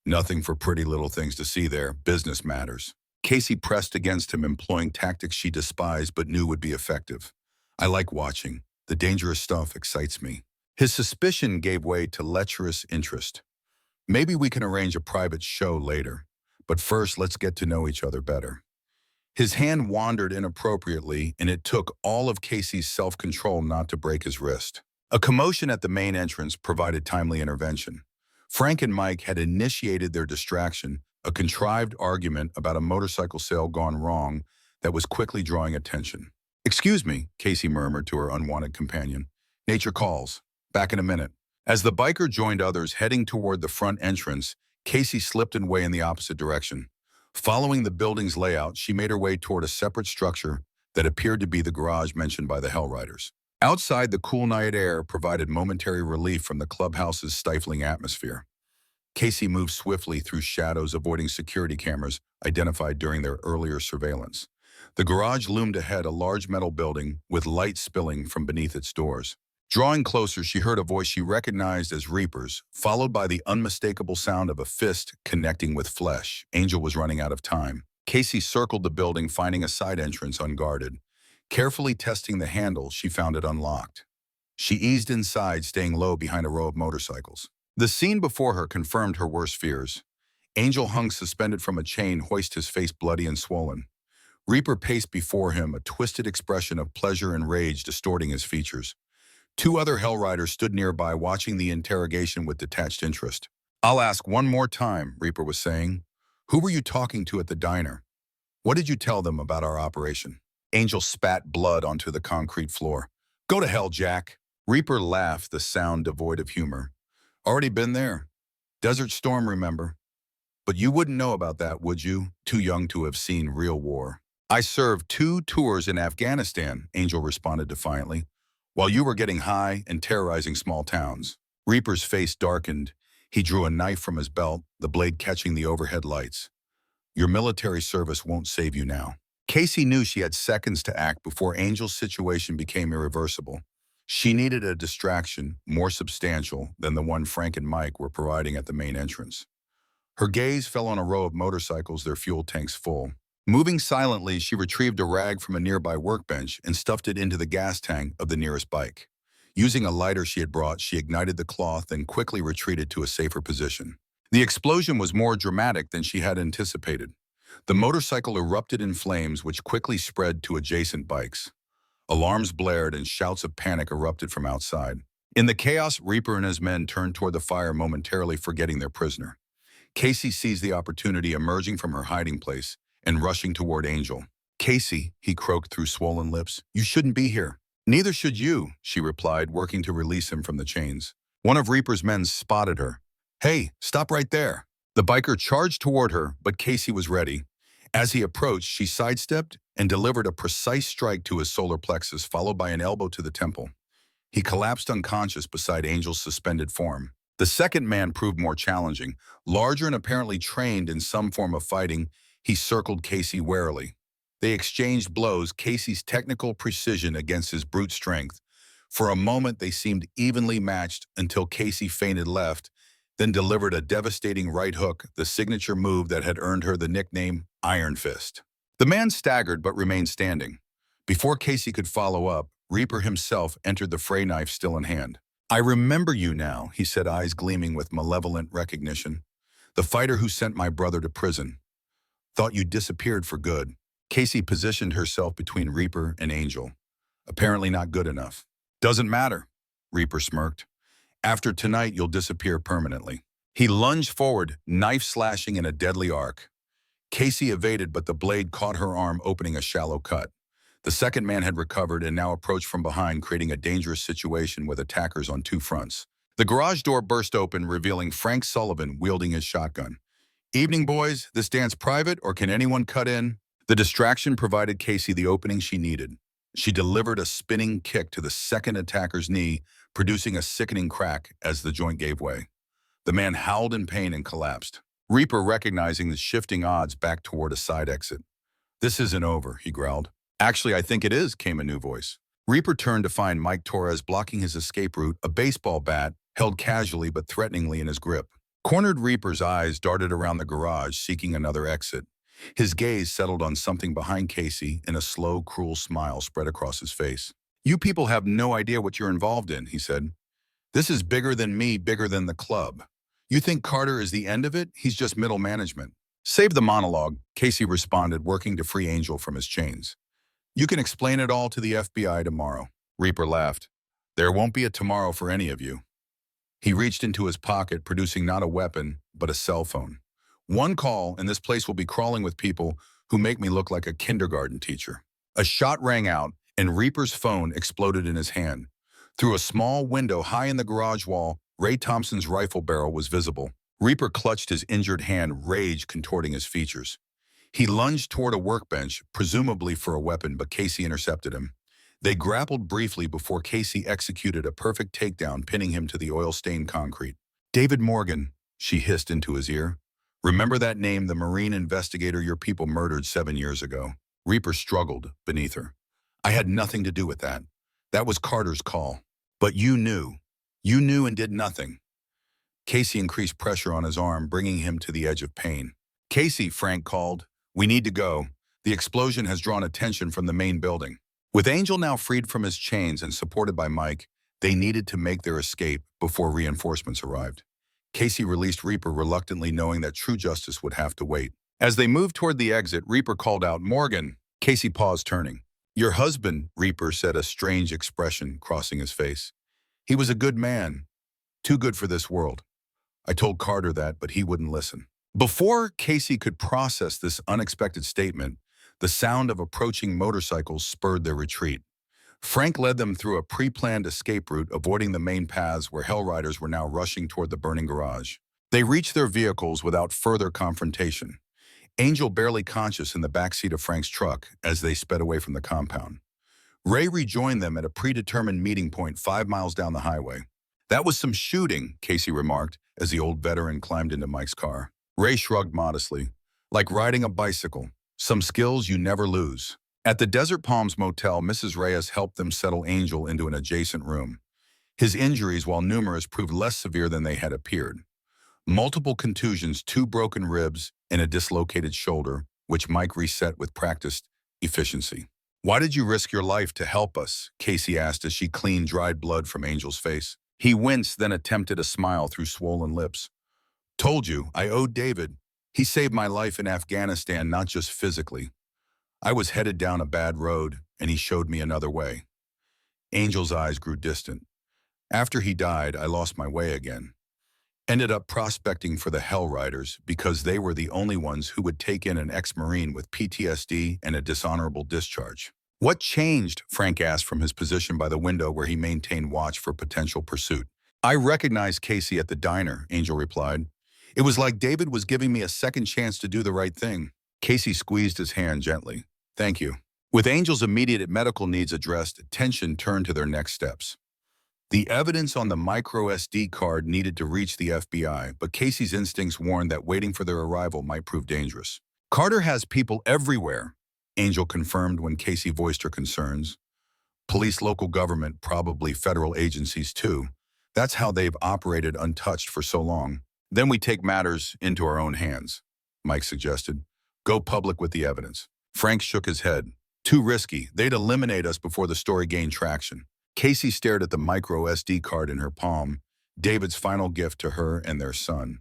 "Nothing for pretty little things to see there. Business matters." Casey pressed against him, employing tactics she despised but knew would be effective. "I like watching. The dangerous stuff excites me." His suspicion gave way to lecherous interest. "Maybe we can arrange a private show later, but first let's get to know each other better." His hand wandered inappropriately, and it took all of Casey's self-control not to break his wrist. A commotion at the main entrance provided timely intervention. Frank and Mike had initiated their distraction, a contrived argument about a motorcycle sale gone wrong that was quickly drawing attention. "Excuse me," Casey murmured to her unwanted companion. "Nature calls. Back in a minute." As the biker joined others heading toward the front entrance, Casey slipped away in the opposite direction. Following the building's layout, she made her way toward a separate structure that appeared to be the garage mentioned by the Hellriders. Outside, the cool night air provided momentary relief from the clubhouse's stifling atmosphere. Casey moved swiftly through shadows, avoiding security cameras identified during their earlier surveillance. The garage loomed ahead, a large metal building with light spilling from beneath its doors. Drawing closer, she heard a voice she recognized as Reaper's, followed by the unmistakable sound of a fist connecting with flesh. Angel was running out of time. Casey circled the building, finding a side entrance unguarded. Carefully testing the handle, she found it unlocked. She eased inside, staying low behind a row of motorcycles. The scene before her confirmed her worst fears. Angel hung suspended from a chain, hoist, his face bloody and swollen. Reaper paced before him, a twisted expression of pleasure and rage distorting his features. Two other Hellriders stood nearby, watching the interrogation with detached interest. "I'll ask one more time," Reaper was saying. "Who were you talking to at the diner? What did you tell them about our operation?" Angel spat blood onto the concrete floor. "Go to hell, Jack." Reaper laughed, the sound devoid of humor. "Already been there. Desert Storm, remember? But you wouldn't know about that, would you? Too young to have seen real war." "I served 2 tours in Afghanistan," Angel responded defiantly, "while you were getting high and terrorizing small towns." Reaper's face darkened. He drew a knife from his belt, the blade catching the overhead lights. "Your military service won't save you now." Casey knew she had seconds to act before Angel's situation became irreversible. She needed a distraction more substantial than the one Frank and Mike were providing at the main entrance. Her gaze fell on a row of motorcycles, their fuel tanks full. Moving silently, she retrieved a rag from a nearby workbench and stuffed it into the gas tank of the nearest bike. Using a lighter she had brought, she ignited the cloth and quickly retreated to a safer position. The explosion was more dramatic than she had anticipated. The motorcycle erupted in flames, which quickly spread to adjacent bikes. Alarms blared and shouts of panic erupted from outside. In the chaos, Reaper and his men turned toward the fire, momentarily forgetting their prisoner. Casey seized the opportunity, emerging from her hiding place and rushing toward Angel. "Casey," he croaked through swollen lips, "you shouldn't be here." "Neither should you," she replied, working to release him from the chains. One of Reaper's men spotted her. "Hey, stop right there." The biker charged toward her, but Casey was ready. As he approached, she sidestepped and delivered a precise strike to his solar plexus, followed by an elbow to the temple. He collapsed unconscious beside Angel's suspended form. The second man proved more challenging. Larger and apparently trained in some form of fighting, he circled Casey warily. They exchanged blows, Casey's technical precision against his brute strength. For a moment, they seemed evenly matched until Casey feinted left, then delivered a devastating right hook, the signature move that had earned her the nickname Iron Fist. The man staggered but remained standing. Before Casey could follow up, Reaper himself entered the fray, knife still in hand. "I remember you now," he said, eyes gleaming with malevolent recognition. The fighter who sent my brother to prison. Thought you disappeared for good. Casey positioned herself between Reaper and Angel. Apparently not good enough. Doesn't matter, Reaper smirked. After tonight, you'll disappear permanently. He lunged forward, knife slashing in a deadly arc. Casey evaded, but the blade caught her arm, opening a shallow cut. The second man had recovered and now approached from behind, creating a dangerous situation with attackers on two fronts. The garage door burst open, revealing Frank Sullivan wielding his shotgun. Evening, boys. This dance private, or can anyone cut in? The distraction provided Casey the opening she needed. She delivered a spinning kick to the second attacker's knee, producing a sickening crack as the joint gave way. The man howled in pain and collapsed. Reaper, recognizing the shifting odds, backed toward a side exit. This isn't over, he growled. Actually, I think it is, came a new voice. Reaper turned to find Mike Torres blocking his escape route, a baseball bat held casually but threateningly in his grip. Cornered Reaper's eyes darted around the garage, seeking another exit. His gaze settled on something behind Casey, and a slow, cruel smile spread across his face. You people have no idea what you're involved in, he said. This is bigger than me, bigger than the club. You think Carter is the end of it? He's just middle management. Save the monologue, Casey responded, working to free Angel from his chains. You can explain it all to the FBI tomorrow. Reaper laughed. There won't be a tomorrow for any of you. He reached into his pocket, producing not a weapon, but a cell phone. One call, and this place will be crawling with people who make me look like a kindergarten teacher. A shot rang out, and Reaper's phone exploded in his hand. Through a small window high in the garage wall, Ray Thompson's rifle barrel was visible. Reaper clutched his injured hand, rage contorting his features. He lunged toward a workbench, presumably for a weapon, but Casey intercepted him. They grappled briefly before Casey executed a perfect takedown, pinning him to the oil-stained concrete. David Morgan, she hissed into his ear. Remember that name, the Marine investigator your people murdered 7 years ago? Reaper struggled beneath her. I had nothing to do with that. That was Carter's call. But you knew. You knew and did nothing. Casey increased pressure on his arm, bringing him to the edge of pain. Casey, Frank called. We need to go. The explosion has drawn attention from the main building. With Angel now freed from his chains and supported by Mike, they needed to make their escape before reinforcements arrived. Casey released Reaper reluctantly, knowing that true justice would have to wait. As they moved toward the exit, Reaper called out, Morgan. Casey paused, turning. Your husband, Reaper said, a strange expression crossing his face. He was a good man. Too good for this world. I told Carter that, but he wouldn't listen. Before Casey could process this unexpected statement, the sound of approaching motorcycles spurred their retreat. Frank led them through a pre-planned escape route, avoiding the main paths where Hell Riders were now rushing toward the burning garage. They reached their vehicles without further confrontation. Angel barely conscious in the backseat of Frank's truck as they sped away from the compound. Ray rejoined them at a predetermined meeting point 5 miles down the highway. That was some shooting, Casey remarked as the old veteran climbed into Mike's car. Ray shrugged modestly. Like riding a bicycle. Some skills you never lose. At the Desert Palms Motel, Mrs. Reyes helped them settle Angel into an adjacent room. His injuries, while numerous, proved less severe than they had appeared. Multiple contusions, 2 broken ribs, and a dislocated shoulder, which Mike reset with practiced efficiency. Why did you risk your life to help us? Casey asked as she cleaned dried blood from Angel's face. He winced, then attempted a smile through swollen lips. Told you, I owed David. He saved my life in Afghanistan, not just physically. I was headed down a bad road, and he showed me another way. Angel's eyes grew distant. After he died, I lost my way again. Ended up prospecting for the Hell Riders because they were the only ones who would take in an ex-Marine with PTSD and a dishonorable discharge. What changed? Frank asked from his position by the window where he maintained watch for potential pursuit. I recognized Casey at the diner, Angel replied. It was like David was giving me a second chance to do the right thing. Casey squeezed his hand gently. Thank you. With Angel's immediate medical needs addressed, attention turned to their next steps. The evidence on the micro SD card needed to reach the FBI, but Casey's instincts warned that waiting for their arrival might prove dangerous. Carter has people everywhere, Angel confirmed when Casey voiced her concerns. Police, local government, probably federal agencies too. That's how they've operated untouched for so long. Then we take matters into our own hands, Mike suggested. Go public with the evidence. Frank shook his head. Too risky. They'd eliminate us before the story gained traction. Casey stared at the micro SD card in her palm, David's final gift to her and their son.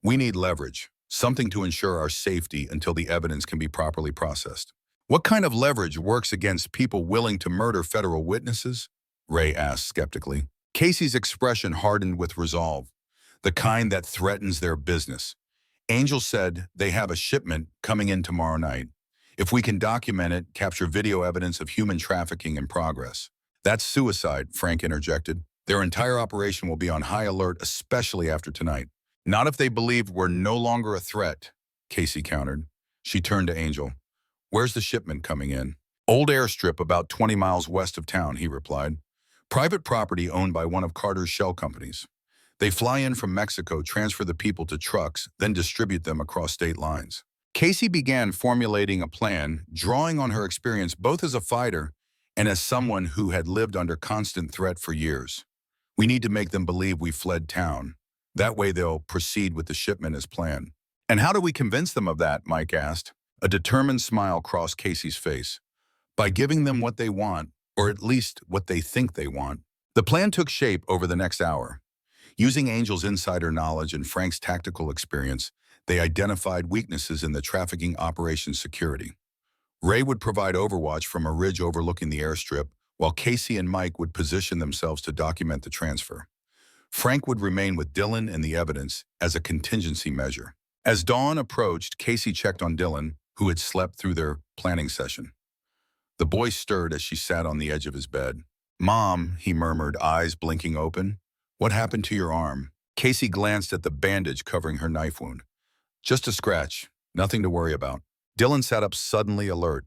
We need leverage, something to ensure our safety until the evidence can be properly processed. What kind of leverage works against people willing to murder federal witnesses? Ray asked skeptically. Casey's expression hardened with resolve, the kind that threatens their business. Angel said they have a shipment coming in tomorrow night. If we can document it, capture video evidence of human trafficking in progress. That's suicide, Frank interjected. Their entire operation will be on high alert, especially after tonight. Not if they believe we're no longer a threat, Casey countered. She turned to Angel. Where's the shipment coming in? Old airstrip about 20 miles west of town, he replied. Private property owned by one of Carter's shell companies. They fly in from Mexico, transfer the people to trucks, then distribute them across state lines. Casey began formulating a plan, drawing on her experience both as a fighter and as someone who had lived under constant threat for years. We need to make them believe we fled town. That way they'll proceed with the shipment as planned. And how do we convince them of that, Mike asked. A determined smile crossed Casey's face. By giving them what they want, or at least what they think they want. The plan took shape over the next hour. Using Angel's insider knowledge and Frank's tactical experience, they identified weaknesses in the trafficking operations security. Ray would provide overwatch from a ridge overlooking the airstrip, while Casey and Mike would position themselves to document the transfer. Frank would remain with Dylan and the evidence as a contingency measure. As dawn approached, Casey checked on Dylan, who had slept through their planning session. The boy stirred as she sat on the edge of his bed. Mom, he murmured, eyes blinking open. What happened to your arm? Casey glanced at the bandage covering her knife wound. Just a scratch, nothing to worry about. Dylan sat up suddenly alert.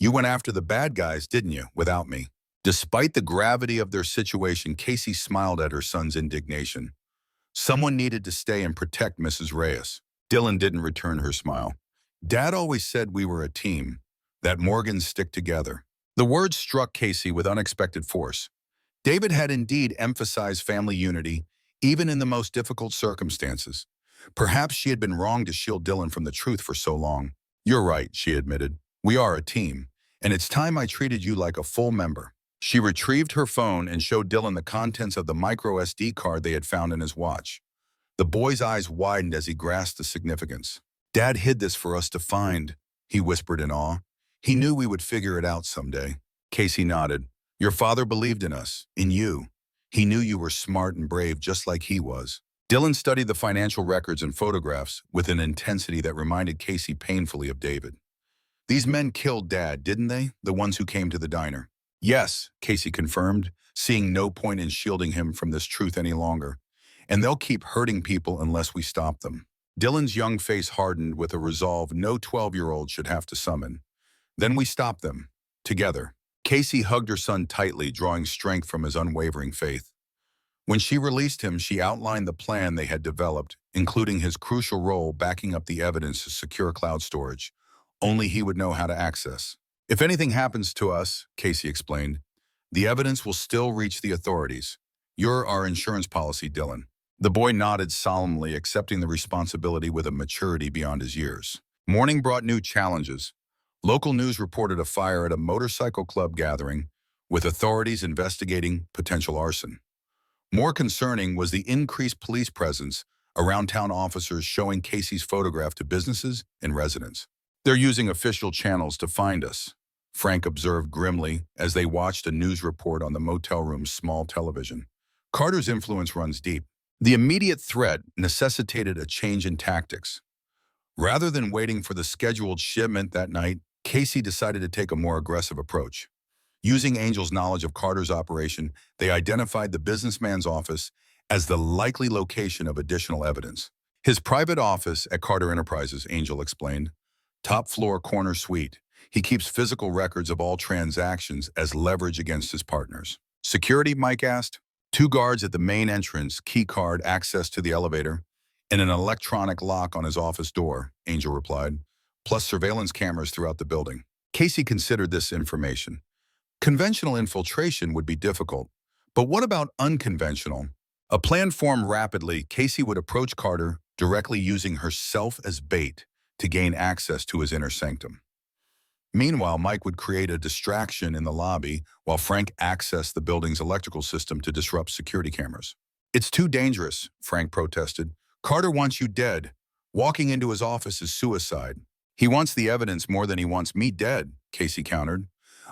You went after the bad guys, didn't you, without me? Despite the gravity of their situation, Casey smiled at her son's indignation. Someone needed to stay and protect Mrs. Reyes. Dylan didn't return her smile. Dad always said we were a team, that Morgans stick together. The words struck Casey with unexpected force. David had indeed emphasized family unity, even in the most difficult circumstances. Perhaps she had been wrong to shield Dylan from the truth for so long. You're right, she admitted. We are a team, and it's time I treated you like a full member. She retrieved her phone and showed Dylan the contents of the micro SD card they had found in his watch. The boy's eyes widened as he grasped the significance. Dad hid this for us to find, he whispered in awe. He knew we would figure it out someday. Casey nodded. Your father believed in us, in you. He knew you were smart and brave just like he was. Dylan studied the financial records and photographs with an intensity that reminded Casey painfully of David. These men killed Dad, didn't they? The ones who came to the diner. Yes, Casey confirmed, seeing no point in shielding him from this truth any longer. And they'll keep hurting people unless we stop them. Dylan's young face hardened with a resolve no 12-year-old should have to summon. Then we stopped them, together. Casey hugged her son tightly, drawing strength from his unwavering faith. When she released him, she outlined the plan they had developed, including his crucial role backing up the evidence to secure cloud storage. Only he would know how to access. If anything happens to us, Casey explained, the evidence will still reach the authorities. You're our insurance policy, Dylan. The boy nodded solemnly, accepting the responsibility with a maturity beyond his years. Morning brought new challenges. Local news reported a fire at a motorcycle club gathering, with authorities investigating potential arson. More concerning was the increased police presence around town, officers showing Casey's photograph to businesses and residents. They're using official channels to find us, Frank observed grimly as they watched a news report on the motel room's small television. Carter's influence runs deep. The immediate threat necessitated a change in tactics. Rather than waiting for the scheduled shipment that night, Casey decided to take a more aggressive approach. Using Angel's knowledge of Carter's operation, they identified the businessman's office as the likely location of additional evidence. His private office at Carter Enterprises, Angel explained. Top floor corner suite. He keeps physical records of all transactions as leverage against his partners. Security, Mike asked. 2 guards at the main entrance, key card, access to the elevator, and an electronic lock on his office door, Angel replied, plus surveillance cameras throughout the building. Casey considered this information. Conventional infiltration would be difficult, but what about unconventional? A plan formed rapidly. Casey would approach Carter directly, using herself as bait to gain access to his inner sanctum. Meanwhile, Mike would create a distraction in the lobby while Frank accessed the building's electrical system to disrupt security cameras. It's too dangerous, Frank protested. Carter wants you dead. Walking into his office is suicide. He wants the evidence more than he wants me dead, Casey countered.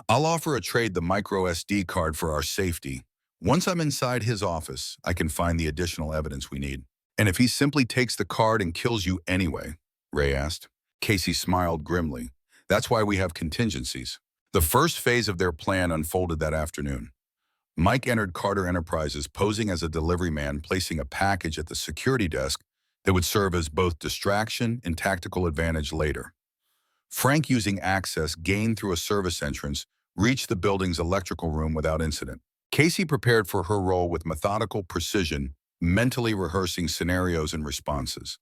I'll offer a trade the micro SD card for our safety. Once I'm inside his office, I can find the additional evidence we need. And if he simply takes the card and kills you anyway? Ray asked. Casey smiled grimly. That's why we have contingencies. The first phase of their plan unfolded that afternoon. Mike entered Carter Enterprises posing as a delivery man, placing a package at the security desk that would serve as both distraction and tactical advantage later. Frank, using access gained through a service entrance, reached the building's electrical room without incident. Casey prepared for her role with methodical precision, mentally rehearsing scenarios and responses.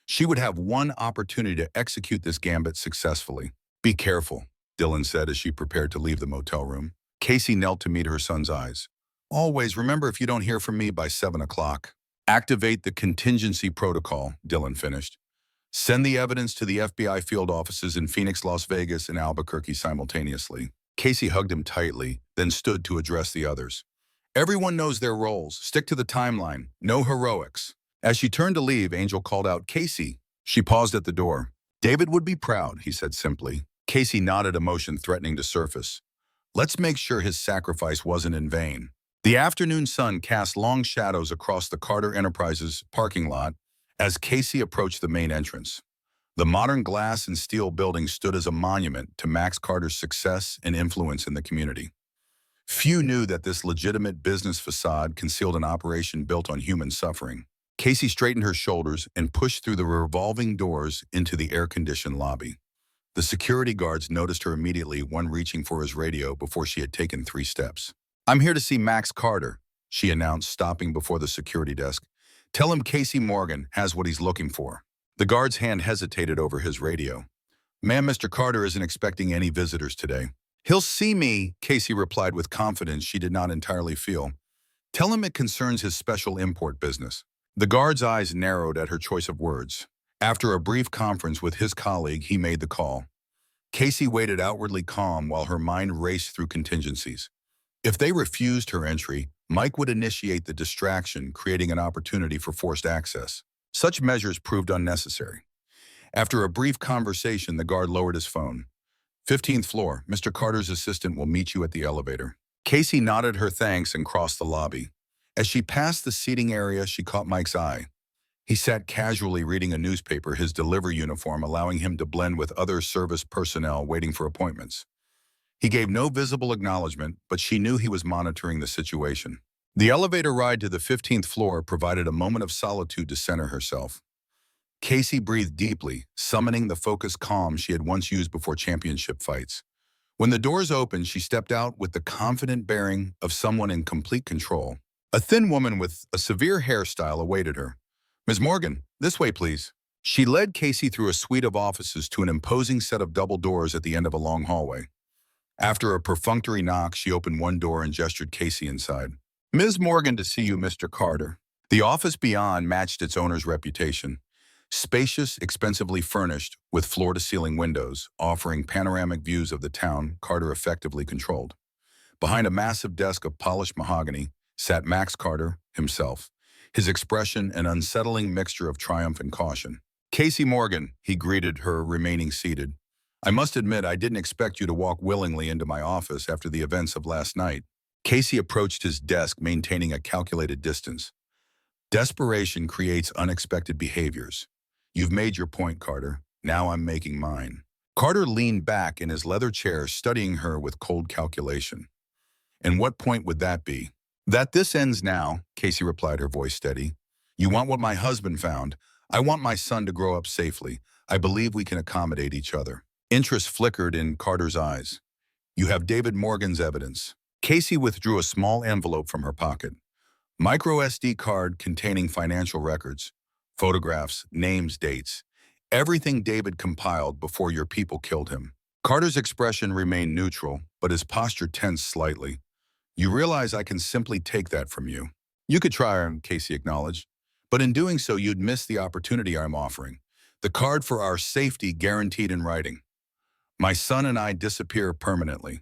She would have one opportunity to execute this gambit successfully. Be careful, Dylan said as she prepared to leave the motel room. Casey knelt to meet her son's eyes. Always remember, if you don't hear from me by 7 o'clock. Activate the contingency protocol, Dylan finished. Send the evidence to the FBI field offices in Phoenix, Las Vegas, and Albuquerque simultaneously. Casey hugged him tightly, then stood to address the others. Everyone knows their roles. Stick to the timeline. No heroics. As she turned to leave, Angel called out, Casey. She paused at the door. David would be proud, he said simply. Casey nodded, emotion threatening to surface. Let's make sure his sacrifice wasn't in vain. The afternoon sun cast long shadows across the Carter Enterprises parking lot as Casey approached the main entrance. The modern glass and steel building stood as a monument to Max Carter's success and influence in the community. Few knew that this legitimate business facade concealed an operation built on human suffering. Casey straightened her shoulders and pushed through the revolving doors into the air-conditioned lobby. The security guards noticed her immediately, one reaching for his radio before she had taken 3 steps. I'm here to see Max Carter, she announced, stopping before the security desk. Tell him Casey Morgan has what he's looking for. The guard's hand hesitated over his radio. Ma'am, Mr. Carter isn't expecting any visitors today. He'll see me, Casey replied with confidence she did not entirely feel. Tell him it concerns his special import business. The guard's eyes narrowed at her choice of words. After a brief conference with his colleague, he made the call. Casey waited outwardly calm while her mind raced through contingencies. If they refused her entry, Mike would initiate the distraction, creating an opportunity for forced access. Such measures proved unnecessary. After a brief conversation, the guard lowered his phone. 15th floor, Mr. Carter's assistant will meet you at the elevator. Casey nodded her thanks and crossed the lobby. As she passed the seating area, she caught Mike's eye. He sat casually reading a newspaper, his delivery uniform allowing him to blend with other service personnel waiting for appointments. He gave no visible acknowledgement, but she knew he was monitoring the situation. The elevator ride to the 15th floor provided a moment of solitude to center herself. Casey breathed deeply, summoning the focused calm she had once used before championship fights. When the doors opened, she stepped out with the confident bearing of someone in complete control. A thin woman with a severe hairstyle awaited her. Ms. Morgan, this way, please. She led Casey through a suite of offices to an imposing set of double doors at the end of a long hallway. After a perfunctory knock, she opened one door and gestured Casey inside. Ms. Morgan, to see you, Mr. Carter. The office beyond matched its owner's reputation. Spacious, expensively furnished, with floor-to-ceiling windows, offering panoramic views of the town Carter effectively controlled. Behind a massive desk of polished mahogany sat Max Carter himself, his expression an unsettling mixture of triumph and caution. Casey Morgan, he greeted her, remaining seated. I must admit, I didn't expect you to walk willingly into my office after the events of last night. Casey approached his desk, maintaining a calculated distance. Desperation creates unexpected behaviors. You've made your point, Carter. Now I'm making mine. Carter leaned back in his leather chair, studying her with cold calculation. And what point would that be? That this ends now, Casey replied, her voice steady. You want what my husband found. I want my son to grow up safely. I believe we can accommodate each other. Interest flickered in Carter's eyes. You have David Morgan's evidence. Casey withdrew a small envelope from her pocket. Micro SD card containing financial records, photographs, names, dates. Everything David compiled before your people killed him. Carter's expression remained neutral, but his posture tensed slightly. You realize I can simply take that from you. You could try, Casey acknowledged, but in doing so you'd miss the opportunity I'm offering. The card for our safety guaranteed in writing. My son and I disappear permanently.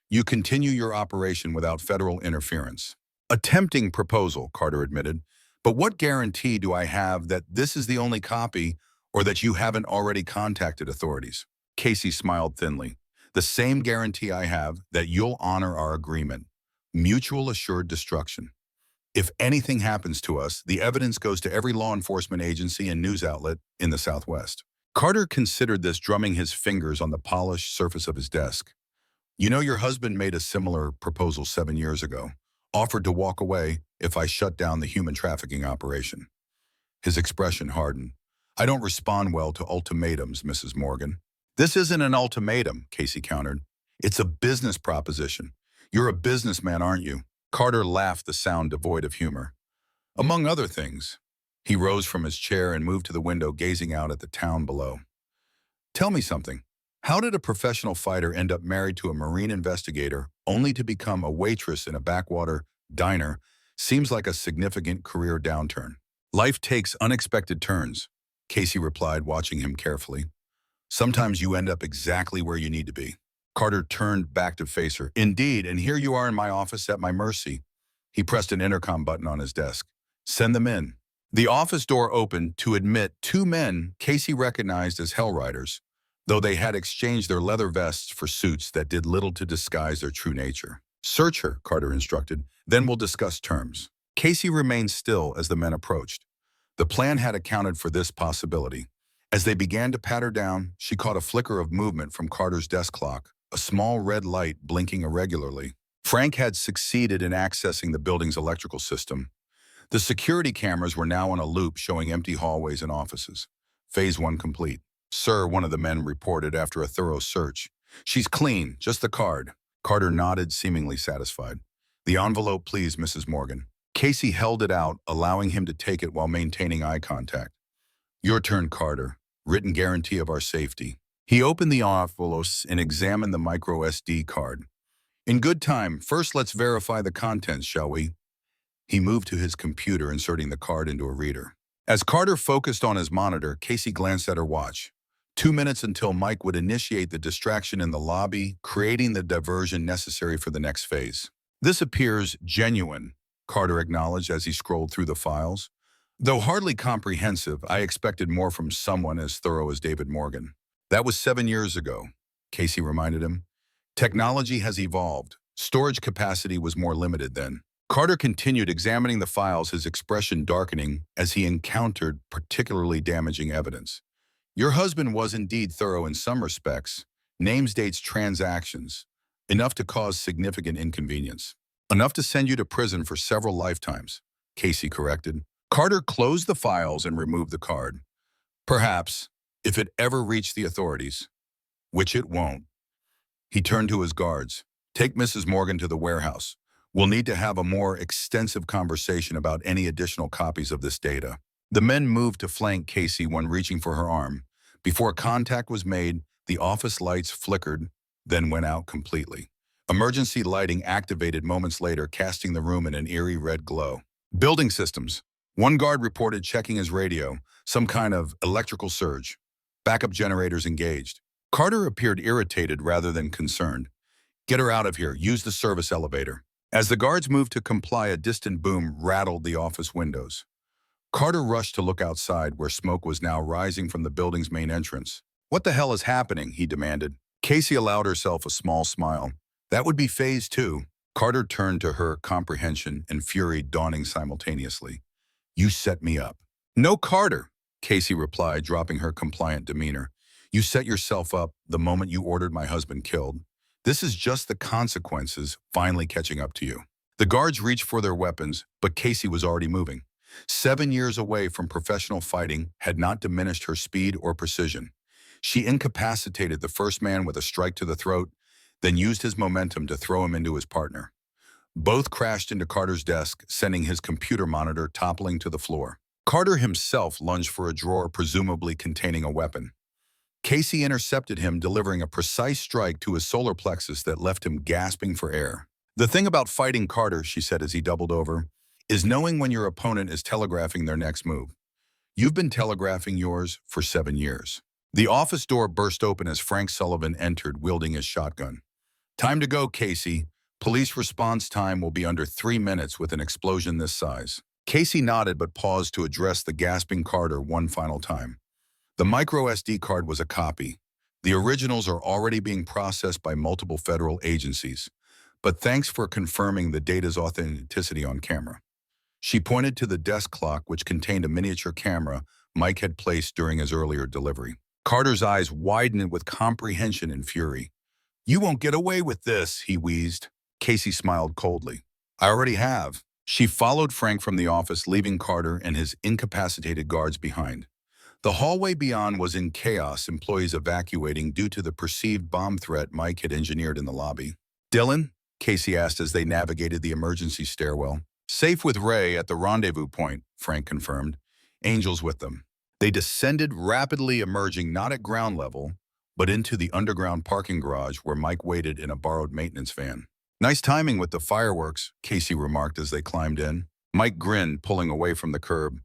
You continue your operation without federal interference. A tempting proposal, Carter admitted, but what guarantee do I have that this is the only copy or that you haven't already contacted authorities. Casey smiled thinly. The same guarantee I have that you'll honor our agreement. Mutual assured destruction. If anything happens to us, the evidence goes to every law enforcement agency and news outlet in the Southwest. Carter considered this, drumming his fingers on the polished surface of his desk. You know, your husband made a similar proposal 7 years ago. Offered to walk away if I shut down the human trafficking operation. His expression hardened. I don't respond well to ultimatums, Mrs. Morgan. This isn't an ultimatum, Casey countered. It's a business proposition. You're a businessman, aren't you? Carter laughed, the sound devoid of humor. Among other things. He rose from his chair and moved to the window, gazing out at the town below. Tell me something. How did a professional fighter end up married to a marine investigator only to become a waitress in a backwater diner? Seems like a significant career downturn. Life takes unexpected turns, Casey replied, watching him carefully. Sometimes you end up exactly where you need to be. Carter turned back to face her. Indeed, and here you are in my office at my mercy. He pressed an intercom button on his desk. Send them in. The office door opened to admit two men Casey recognized as Hell Riders, though they had exchanged their leather vests for suits that did little to disguise their true nature. Search her, Carter instructed, then we'll discuss terms. Casey remained still as the men approached. The plan had accounted for this possibility. As they began to pat her down, she caught a flicker of movement from Carter's desk clock, a small red light blinking irregularly. Frank had succeeded in accessing the building's electrical system. The security cameras were now on a loop, showing empty hallways and offices. Phase 1 complete. Sir, one of the men reported after a thorough search. She's clean, just the card. Carter nodded, seemingly satisfied. The envelope, please, Mrs. Morgan. Casey held it out, allowing him to take it while maintaining eye contact. Your turn, Carter. Written guarantee of our safety. He opened the envelope and examined the micro SD card. In good time, first let's verify the contents, shall we? He moved to his computer, inserting the card into a reader. As Carter focused on his monitor, Casey glanced at her watch. 2 minutes until Mike would initiate the distraction in the lobby, creating the diversion necessary for the next phase. This appears genuine, Carter acknowledged as he scrolled through the files. Though hardly comprehensive, I expected more from someone as thorough as David Morgan. That was 7 years ago, Casey reminded him. Technology has evolved. Storage capacity was more limited then. Carter continued examining the files, his expression darkening as he encountered particularly damaging evidence. Your husband was indeed thorough in some respects. Names, dates, transactions. Enough to cause significant inconvenience. Enough to send you to prison for several lifetimes, Casey corrected. Carter closed the files and removed the card. Perhaps, if it ever reached the authorities, which it won't. He turned to his guards. Take Mrs. Morgan to the warehouse. We'll need to have a more extensive conversation about any additional copies of this data. The men moved to flank Casey when reaching for her arm. Before contact was made, the office lights flickered, then went out completely. Emergency lighting activated moments later, casting the room in an eerie red glow. Building systems. One guard reported checking his radio, some kind of electrical surge. Backup generators engaged. Carter appeared irritated rather than concerned. Get her out of here. Use the service elevator. As the guards moved to comply, a distant boom rattled the office windows. Carter rushed to look outside, where smoke was now rising from the building's main entrance. What the hell is happening? He demanded. Casey allowed herself a small smile. That would be phase 2. Carter turned to her, comprehension and fury dawning simultaneously. You set me up. No, Carter, Casey replied, dropping her compliant demeanor. You set yourself up the moment you ordered my husband killed. This is just the consequences finally catching up to you. The guards reached for their weapons, but Casey was already moving. 7 years away from professional fighting had not diminished her speed or precision. She incapacitated the first man with a strike to the throat, then used his momentum to throw him into his partner. Both crashed into Carter's desk, sending his computer monitor toppling to the floor. Carter himself lunged for a drawer presumably containing a weapon. Casey intercepted him, delivering a precise strike to his solar plexus that left him gasping for air. The thing about fighting, Carter, she said as he doubled over, is knowing when your opponent is telegraphing their next move. You've been telegraphing yours for 7 years. The office door burst open as Frank Sullivan entered, wielding his shotgun. Time to go, Casey. Police response time will be under 3 minutes with an explosion this size. Casey nodded but paused to address the gasping Carter one final time. The micro SD card was a copy. The originals are already being processed by multiple federal agencies. But thanks for confirming the data's authenticity on camera. She pointed to the desk clock, which contained a miniature camera Mike had placed during his earlier delivery. Carter's eyes widened with comprehension and fury. "You won't get away with this," he wheezed. Casey smiled coldly. "I already have." She followed Frank from the office, leaving Carter and his incapacitated guards behind. The hallway beyond was in chaos, employees evacuating due to the perceived bomb threat Mike had engineered in the lobby. "Dylan?" Casey asked as they navigated the emergency stairwell. "Safe with Ray at the rendezvous point," Frank confirmed. "Angel's with them." They descended rapidly, emerging not at ground level, but into the underground parking garage where Mike waited in a borrowed maintenance van. "Nice timing with the fireworks," Casey remarked as they climbed in. Mike grinned, pulling away from the curb.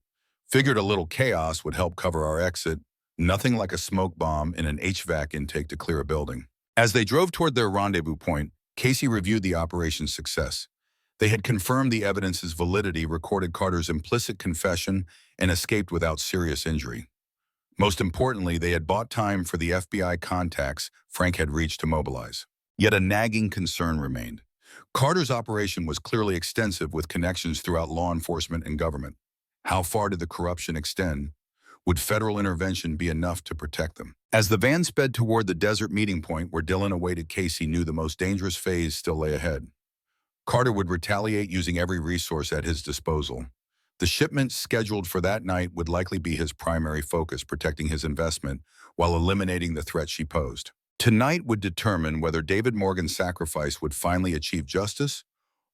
"Figured a little chaos would help cover our exit. Nothing like a smoke bomb in an HVAC intake to clear a building." As they drove toward their rendezvous point, Casey reviewed the operation's success. They had confirmed the evidence's validity, recorded Carter's implicit confession, and escaped without serious injury. Most importantly, they had bought time for the FBI contacts Frank had reached to mobilize. Yet a nagging concern remained. Carter's operation was clearly extensive, with connections throughout law enforcement and government. How far did the corruption extend? Would federal intervention be enough to protect them? As the van sped toward the desert meeting point where Dylan awaited, Casey knew the most dangerous phase still lay ahead. Carter would retaliate using every resource at his disposal. The shipment scheduled for that night would likely be his primary focus, protecting his investment while eliminating the threat she posed. Tonight would determine whether David Morgan's sacrifice would finally achieve justice,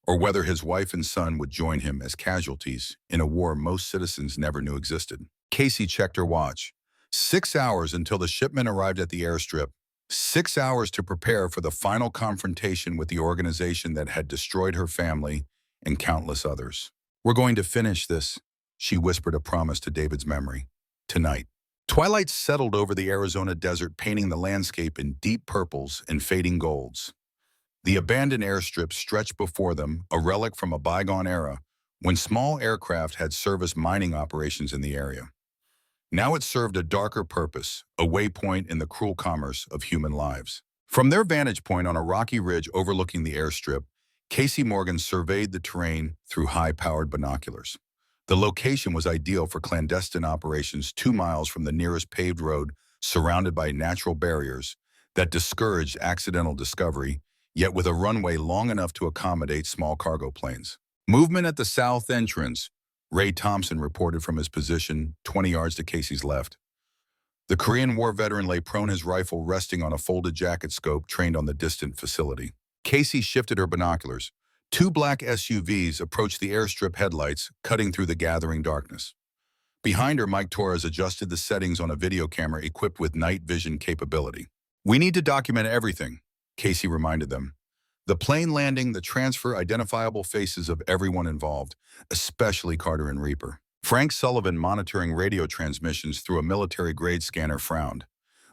or whether his wife and son would join him as casualties in a war most citizens never knew existed. Casey checked her watch. 6 hours until the shipment arrived at the airstrip. 6 hours to prepare for the final confrontation with the organization that had destroyed her family and countless others. "We're going to finish this," she whispered a promise to David's memory. "Tonight." Twilight settled over the Arizona desert, painting the landscape in deep purples and fading golds. The abandoned airstrip stretched before them, a relic from a bygone era when small aircraft had serviced mining operations in the area. Now it served a darker purpose, a waypoint in the cruel commerce of human lives. From their vantage point on a rocky ridge overlooking the airstrip, Casey Morgan surveyed the terrain through high-powered binoculars. The location was ideal for clandestine operations, 2 miles from the nearest paved road, surrounded by natural barriers that discouraged accidental discovery, yet with a runway long enough to accommodate small cargo planes. "Movement at the south entrance," Ray Thompson reported from his position 20 yards to Casey's left. The Korean War veteran lay prone, his rifle resting on a folded jacket scope trained on the distant facility. Casey shifted her binoculars. 2 black SUVs approached the airstrip headlights, cutting through the gathering darkness. Behind her, Mike Torres adjusted the settings on a video camera equipped with night vision capability. "We need to document everything," Casey reminded them. "The plane landing, the transfer, identifiable faces of everyone involved, especially Carter and Reaper." Frank Sullivan, monitoring radio transmissions through a military-grade scanner, frowned.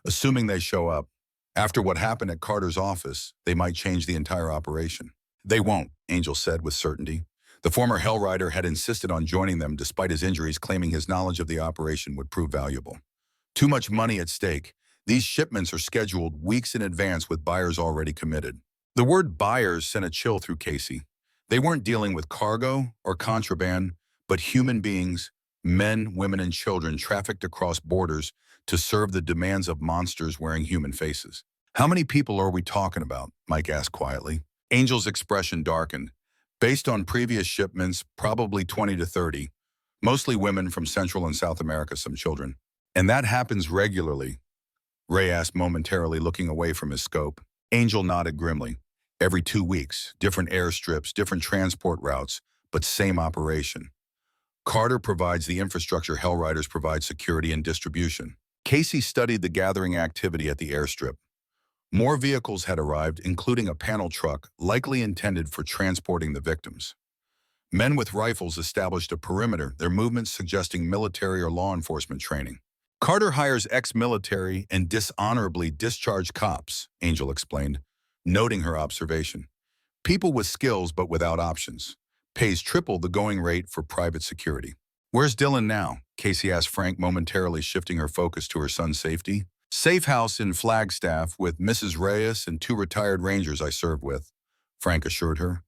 "Assuming they show up, after what happened at Carter's office, they might change the entire operation." "They won't," Angel said with certainty. The former Hell Rider had insisted on joining them despite his injuries, claiming his knowledge of the operation would prove valuable. "Too much money at stake. These shipments are scheduled weeks in advance with buyers already committed." The word buyers sent a chill through Casey. They weren't dealing with cargo or contraband, but human beings, men, women, and children trafficked across borders to serve the demands of monsters wearing human faces. "How many people are we talking about?" Mike asked quietly. Angel's expression darkened. "Based on previous shipments, probably 20 to 30. Mostly women from Central and South America, some children." "And that happens regularly?" Ray asked momentarily, looking away from his scope. Angel nodded grimly. "Every 2 weeks, different airstrips, different transport routes, but same operation. Carter provides the infrastructure, Hell Riders provide security and distribution." Casey studied the gathering activity at the airstrip. More vehicles had arrived, including a panel truck, likely intended for transporting the victims. Men with rifles established a perimeter, their movements suggesting military or law enforcement training. "Carter hires ex-military and dishonorably discharged cops," Angel explained, noting her observation. "People with skills but without options. Pays triple the going rate for private security." "Where's Dylan now?" Casey asked Frank, momentarily shifting her focus to her son's safety. "Safe house in Flagstaff with Mrs. Reyes and 2 retired rangers I serve with," Frank assured her.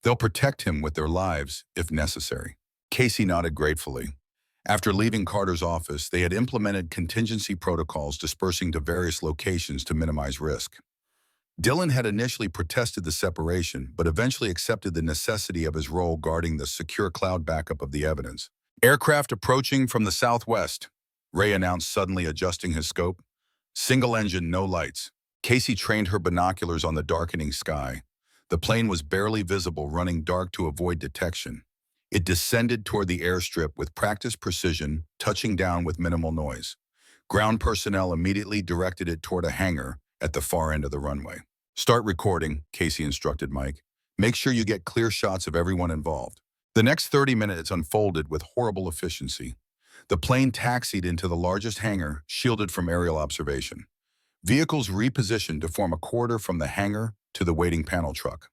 "They'll protect him with their lives if necessary." Casey nodded gratefully. After leaving Carter's office, they had implemented contingency protocols dispersing to various locations to minimize risk. Dylan had initially protested the separation, but eventually accepted the necessity of his role guarding the secure cloud backup of the evidence. "Aircraft approaching from the southwest," Ray announced, suddenly adjusting his scope. "Single engine, no lights." Casey trained her binoculars on the darkening sky. The plane was barely visible, running dark to avoid detection. It descended toward the airstrip with practiced precision, touching down with minimal noise. Ground personnel immediately directed it toward a hangar at the far end of the runway. "Start recording," Casey instructed Mike. "Make sure you get clear shots of everyone involved." The next 30 minutes unfolded with horrible efficiency. The plane taxied into the largest hangar, shielded from aerial observation. Vehicles repositioned to form a corridor from the hangar to the waiting panel truck.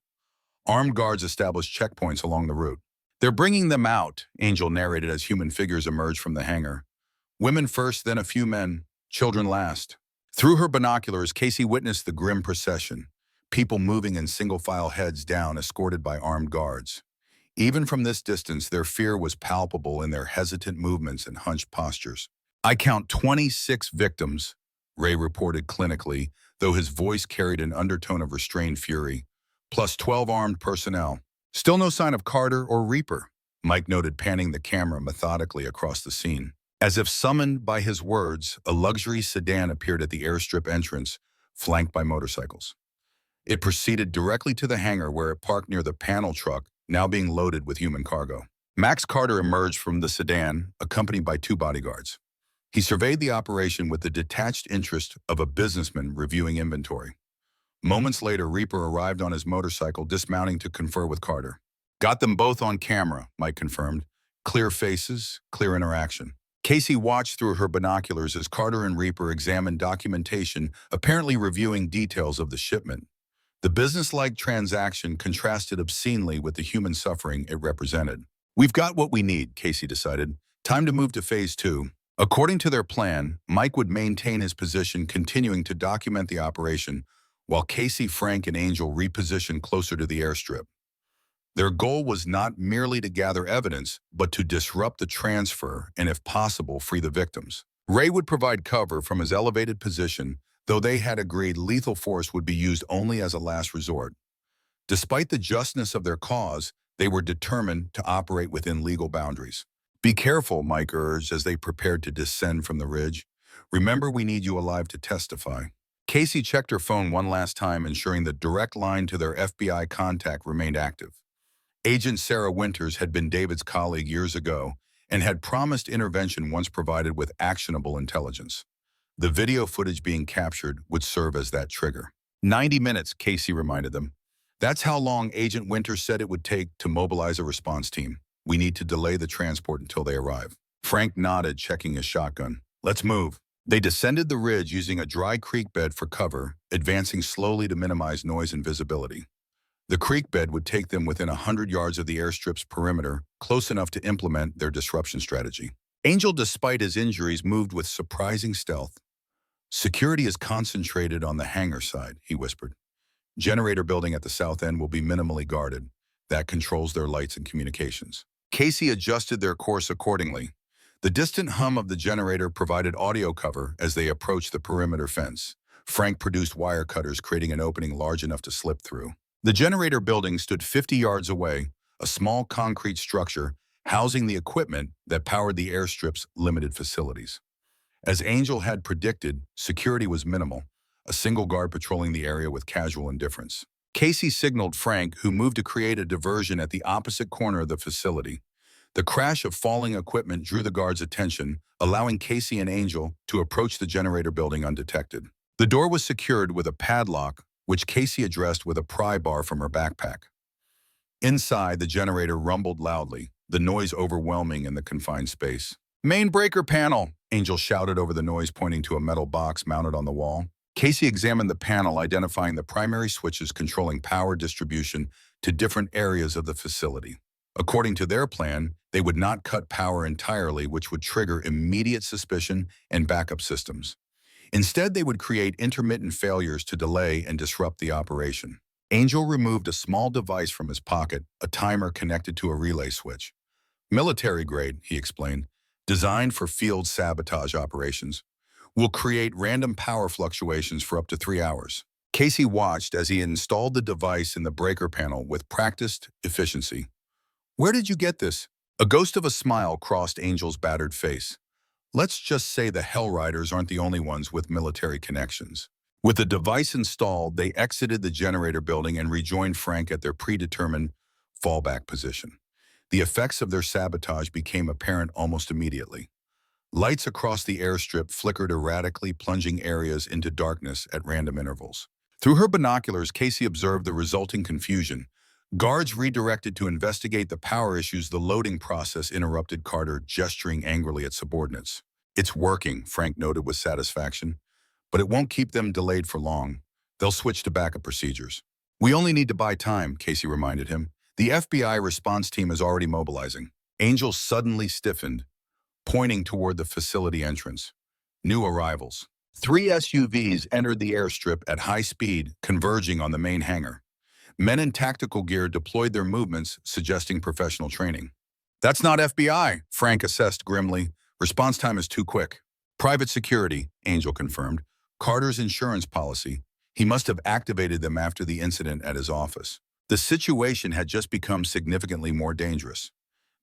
Armed guards established checkpoints along the route. "They're bringing them out," Angel narrated as human figures emerged from the hangar. "Women first, then a few men. Children last." Through her binoculars, Casey witnessed the grim procession, people moving in single-file, heads down, escorted by armed guards. Even from this distance, their fear was palpable in their hesitant movements and hunched postures. "I count 26 victims," Ray reported clinically, though his voice carried an undertone of restrained fury, "plus 12 armed personnel. Still no sign of Carter or Reaper," Mike noted, panning the camera methodically across the scene. As if summoned by his words, a luxury sedan appeared at the airstrip entrance, flanked by motorcycles. It proceeded directly to the hangar, where it parked near the panel truck, now being loaded with human cargo. Max Carter emerged from the sedan, accompanied by 2 bodyguards. He surveyed the operation with the detached interest of a businessman reviewing inventory. Moments later, Reaper arrived on his motorcycle, dismounting to confer with Carter. "Got them both on camera," Mike confirmed. "Clear faces, clear interaction." Casey watched through her binoculars as Carter and Reaper examined documentation, apparently reviewing details of the shipment. The business-like transaction contrasted obscenely with the human suffering it represented. "We've got what we need," Casey decided. "Time to move to Phase 2. According to their plan, Mike would maintain his position, continuing to document the operation, while Casey, Frank, and Angel repositioned closer to the airstrip. Their goal was not merely to gather evidence, but to disrupt the transfer and, if possible, free the victims. Ray would provide cover from his elevated position, though they had agreed lethal force would be used only as a last resort. Despite the justness of their cause, they were determined to operate within legal boundaries. "Be careful," Mike urged as they prepared to descend from the ridge. "Remember, we need you alive to testify." Casey checked her phone one last time, ensuring the direct line to their FBI contact remained active. Agent Sarah Winters had been David's colleague years ago and had promised intervention once provided with actionable intelligence. The video footage being captured would serve as that trigger. 90 minutes, Casey reminded them. "That's how long Agent Winters said it would take to mobilize a response team. We need to delay the transport until they arrive." Frank nodded, checking his shotgun. "Let's move." They descended the ridge using a dry creek bed for cover, advancing slowly to minimize noise and visibility. The creek bed would take them within 100 yards of the airstrip's perimeter, close enough to implement their disruption strategy. Angel, despite his injuries, moved with surprising stealth. "Security is concentrated on the hangar side," he whispered. "Generator building at the south end will be minimally guarded. That controls their lights and communications." Casey adjusted their course accordingly. The distant hum of the generator provided audio cover as they approached the perimeter fence. Frank produced wire cutters, creating an opening large enough to slip through. The generator building stood 50 yards away, a small concrete structure housing the equipment that powered the airstrip's limited facilities. As Angel had predicted, security was minimal, a single guard patrolling the area with casual indifference. Casey signaled Frank, who moved to create a diversion at the opposite corner of the facility. The crash of falling equipment drew the guard's attention, allowing Casey and Angel to approach the generator building undetected. The door was secured with a padlock, which Casey addressed with a pry bar from her backpack. Inside, the generator rumbled loudly, the noise overwhelming in the confined space. "Main breaker panel," Angel shouted over the noise, pointing to a metal box mounted on the wall. Casey examined the panel, identifying the primary switches controlling power distribution to different areas of the facility. According to their plan, they would not cut power entirely, which would trigger immediate suspicion and backup systems. Instead, they would create intermittent failures to delay and disrupt the operation. Angel removed a small device from his pocket, a timer connected to a relay switch. Military grade, he explained, designed for field sabotage operations, will create random power fluctuations for up to 3 hours. Casey watched as he installed the device in the breaker panel with practiced efficiency. "Where did you get this?" A ghost of a smile crossed Angel's battered face. "Let's just say the Hell Riders aren't the only ones with military connections." With the device installed, they exited the generator building and rejoined Frank at their predetermined fallback position. The effects of their sabotage became apparent almost immediately. Lights across the airstrip flickered erratically, plunging areas into darkness at random intervals. Through her binoculars, Casey observed the resulting confusion. Guards redirected to investigate the power issues. The loading process interrupted, Carter gesturing angrily at subordinates. "It's working," Frank noted with satisfaction. "But it won't keep them delayed for long. They'll switch to backup procedures." "We only need to buy time," Casey reminded him. "The FBI response team is already mobilizing." Angel suddenly stiffened, pointing toward the facility entrance. New arrivals. 3 SUVs entered the airstrip at high speed, converging on the main hangar. Men in tactical gear deployed their movements, suggesting professional training. "That's not FBI," Frank assessed grimly. "Response time is too quick." "Private security," Angel confirmed. "Carter's insurance policy. He must have activated them after the incident at his office." The situation had just become significantly more dangerous.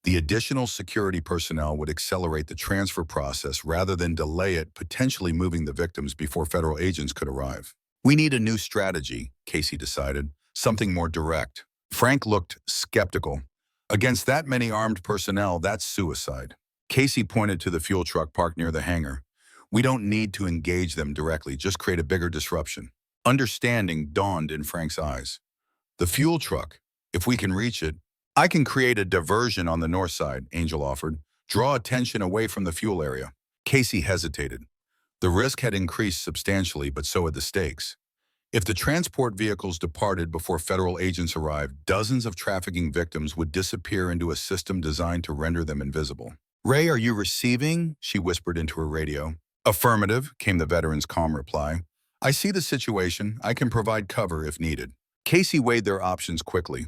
The additional security personnel would accelerate the transfer process rather than delay it, potentially moving the victims before federal agents could arrive. "We need a new strategy," Casey decided. "Something more direct." Frank looked skeptical. "Against that many armed personnel, that's suicide." Casey pointed to the fuel truck parked near the hangar. "We don't need to engage them directly, just create a bigger disruption." Understanding dawned in Frank's eyes. "The fuel truck, if we can reach it." "I can create a diversion on the north side," Angel offered. "Draw attention away from the fuel area." Casey hesitated. The risk had increased substantially, but so had the stakes. If the transport vehicles departed before federal agents arrived, dozens of trafficking victims would disappear into a system designed to render them invisible. "Ray, are you receiving?" she whispered into her radio. "Affirmative," came the veteran's calm reply. "I see the situation. I can provide cover if needed." Casey weighed their options quickly.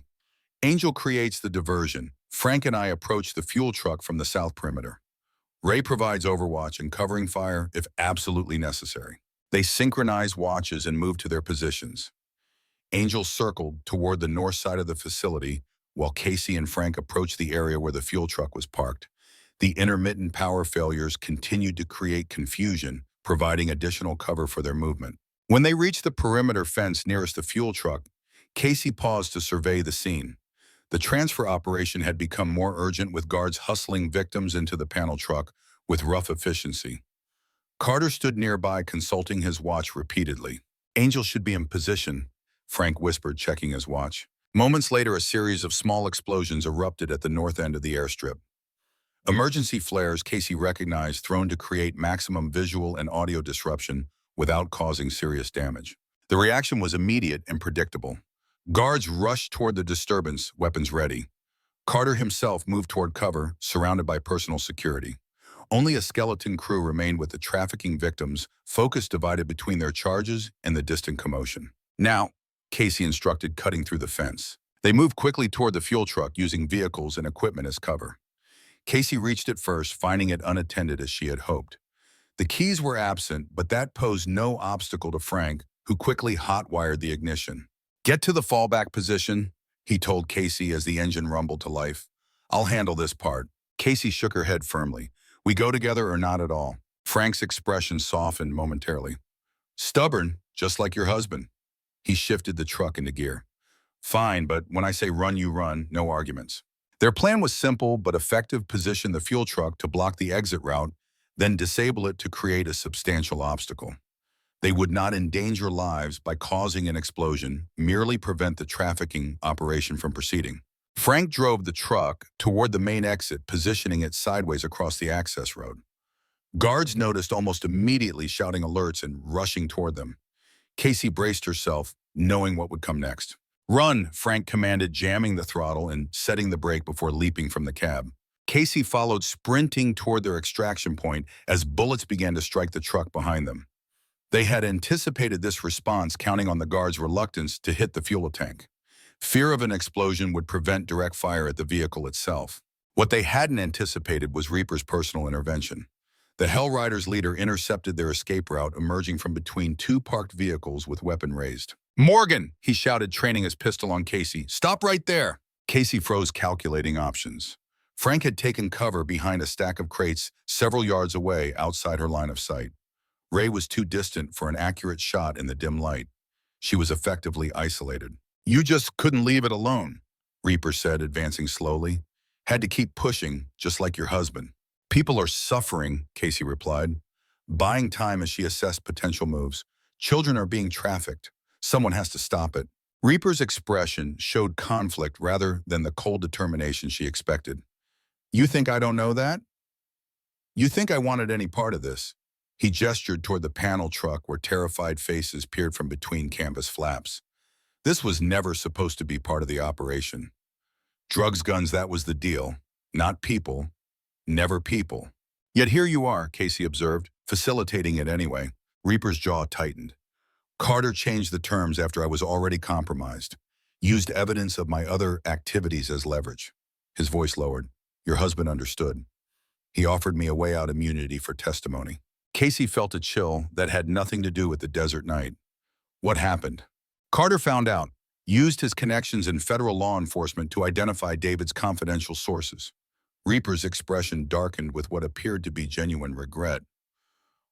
Angel creates the diversion. Frank and I approach the fuel truck from the south perimeter. Ray provides overwatch and covering fire if absolutely necessary. They synchronize watches and move to their positions. Angel circled toward the north side of the facility while Casey and Frank approached the area where the fuel truck was parked. The intermittent power failures continued to create confusion, providing additional cover for their movement. When they reached the perimeter fence nearest the fuel truck, Casey paused to survey the scene. The transfer operation had become more urgent, with guards hustling victims into the panel truck with rough efficiency. Carter stood nearby, consulting his watch repeatedly. "Angel should be in position," Frank whispered, checking his watch. Moments later, a series of small explosions erupted at the north end of the airstrip. Emergency flares, Casey recognized, thrown to create maximum visual and audio disruption without causing serious damage. The reaction was immediate and predictable. Guards rushed toward the disturbance, weapons ready. Carter himself moved toward cover, surrounded by personal security. Only a skeleton crew remained with the trafficking victims, focus divided between their charges and the distant commotion. "Now," Casey instructed, cutting through the fence. They moved quickly toward the fuel truck, using vehicles and equipment as cover. Casey reached it first, finding it unattended as she had hoped. The keys were absent, but that posed no obstacle to Frank, who quickly hot-wired the ignition. "Get to the fallback position," he told Casey as the engine rumbled to life. "I'll handle this part." Casey shook her head firmly. "We go together or not at all." Frank's expression softened momentarily. "Stubborn, just like your husband." He shifted the truck into gear. "Fine, but when I say run, you run, no arguments." Their plan was simple but effective: position the fuel truck to block the exit route, then disable it to create a substantial obstacle. They would not endanger lives by causing an explosion, merely prevent the trafficking operation from proceeding. Frank drove the truck toward the main exit, positioning it sideways across the access road. Guards noticed almost immediately, shouting alerts and rushing toward them. Casey braced herself, knowing what would come next. "Run," Frank commanded, jamming the throttle and setting the brake before leaping from the cab. Casey followed, sprinting toward their extraction point as bullets began to strike the truck behind them. They had anticipated this response, counting on the guards' reluctance to hit the fuel tank. Fear of an explosion would prevent direct fire at the vehicle itself. What they hadn't anticipated was Reaper's personal intervention. The Hell Riders' leader intercepted their escape route, emerging from between two parked vehicles with weapon raised. "Morgan!" he shouted, training his pistol on Casey. "Stop right there!" Casey froze, calculating options. Frank had taken cover behind a stack of crates several yards away, outside her line of sight. Ray was too distant for an accurate shot in the dim light. She was effectively isolated. "You just couldn't leave it alone," Reaper said, advancing slowly. "Had to keep pushing, just like your husband." "People are suffering," Casey replied, buying time as she assessed potential moves. "Children are being trafficked. Someone has to stop it." Reaper's expression showed conflict rather than the cold determination she expected. "You think I don't know that? You think I wanted any part of this?" He gestured toward the panel truck where terrified faces peered from between canvas flaps. This was never supposed to be part of the operation. Drugs, guns, that was the deal. Not people. Never people. "Yet here you are," Casey observed, facilitating it anyway. Reaper's jaw tightened. "Carter changed the terms after I was already compromised. Used evidence of my other activities as leverage." His voice lowered. "Your husband understood. He offered me a way out immunity for testimony." Casey felt a chill that had nothing to do with the desert night. What happened? "Carter found out, used his connections in federal law enforcement to identify David's confidential sources." Reaper's expression darkened with what appeared to be genuine regret.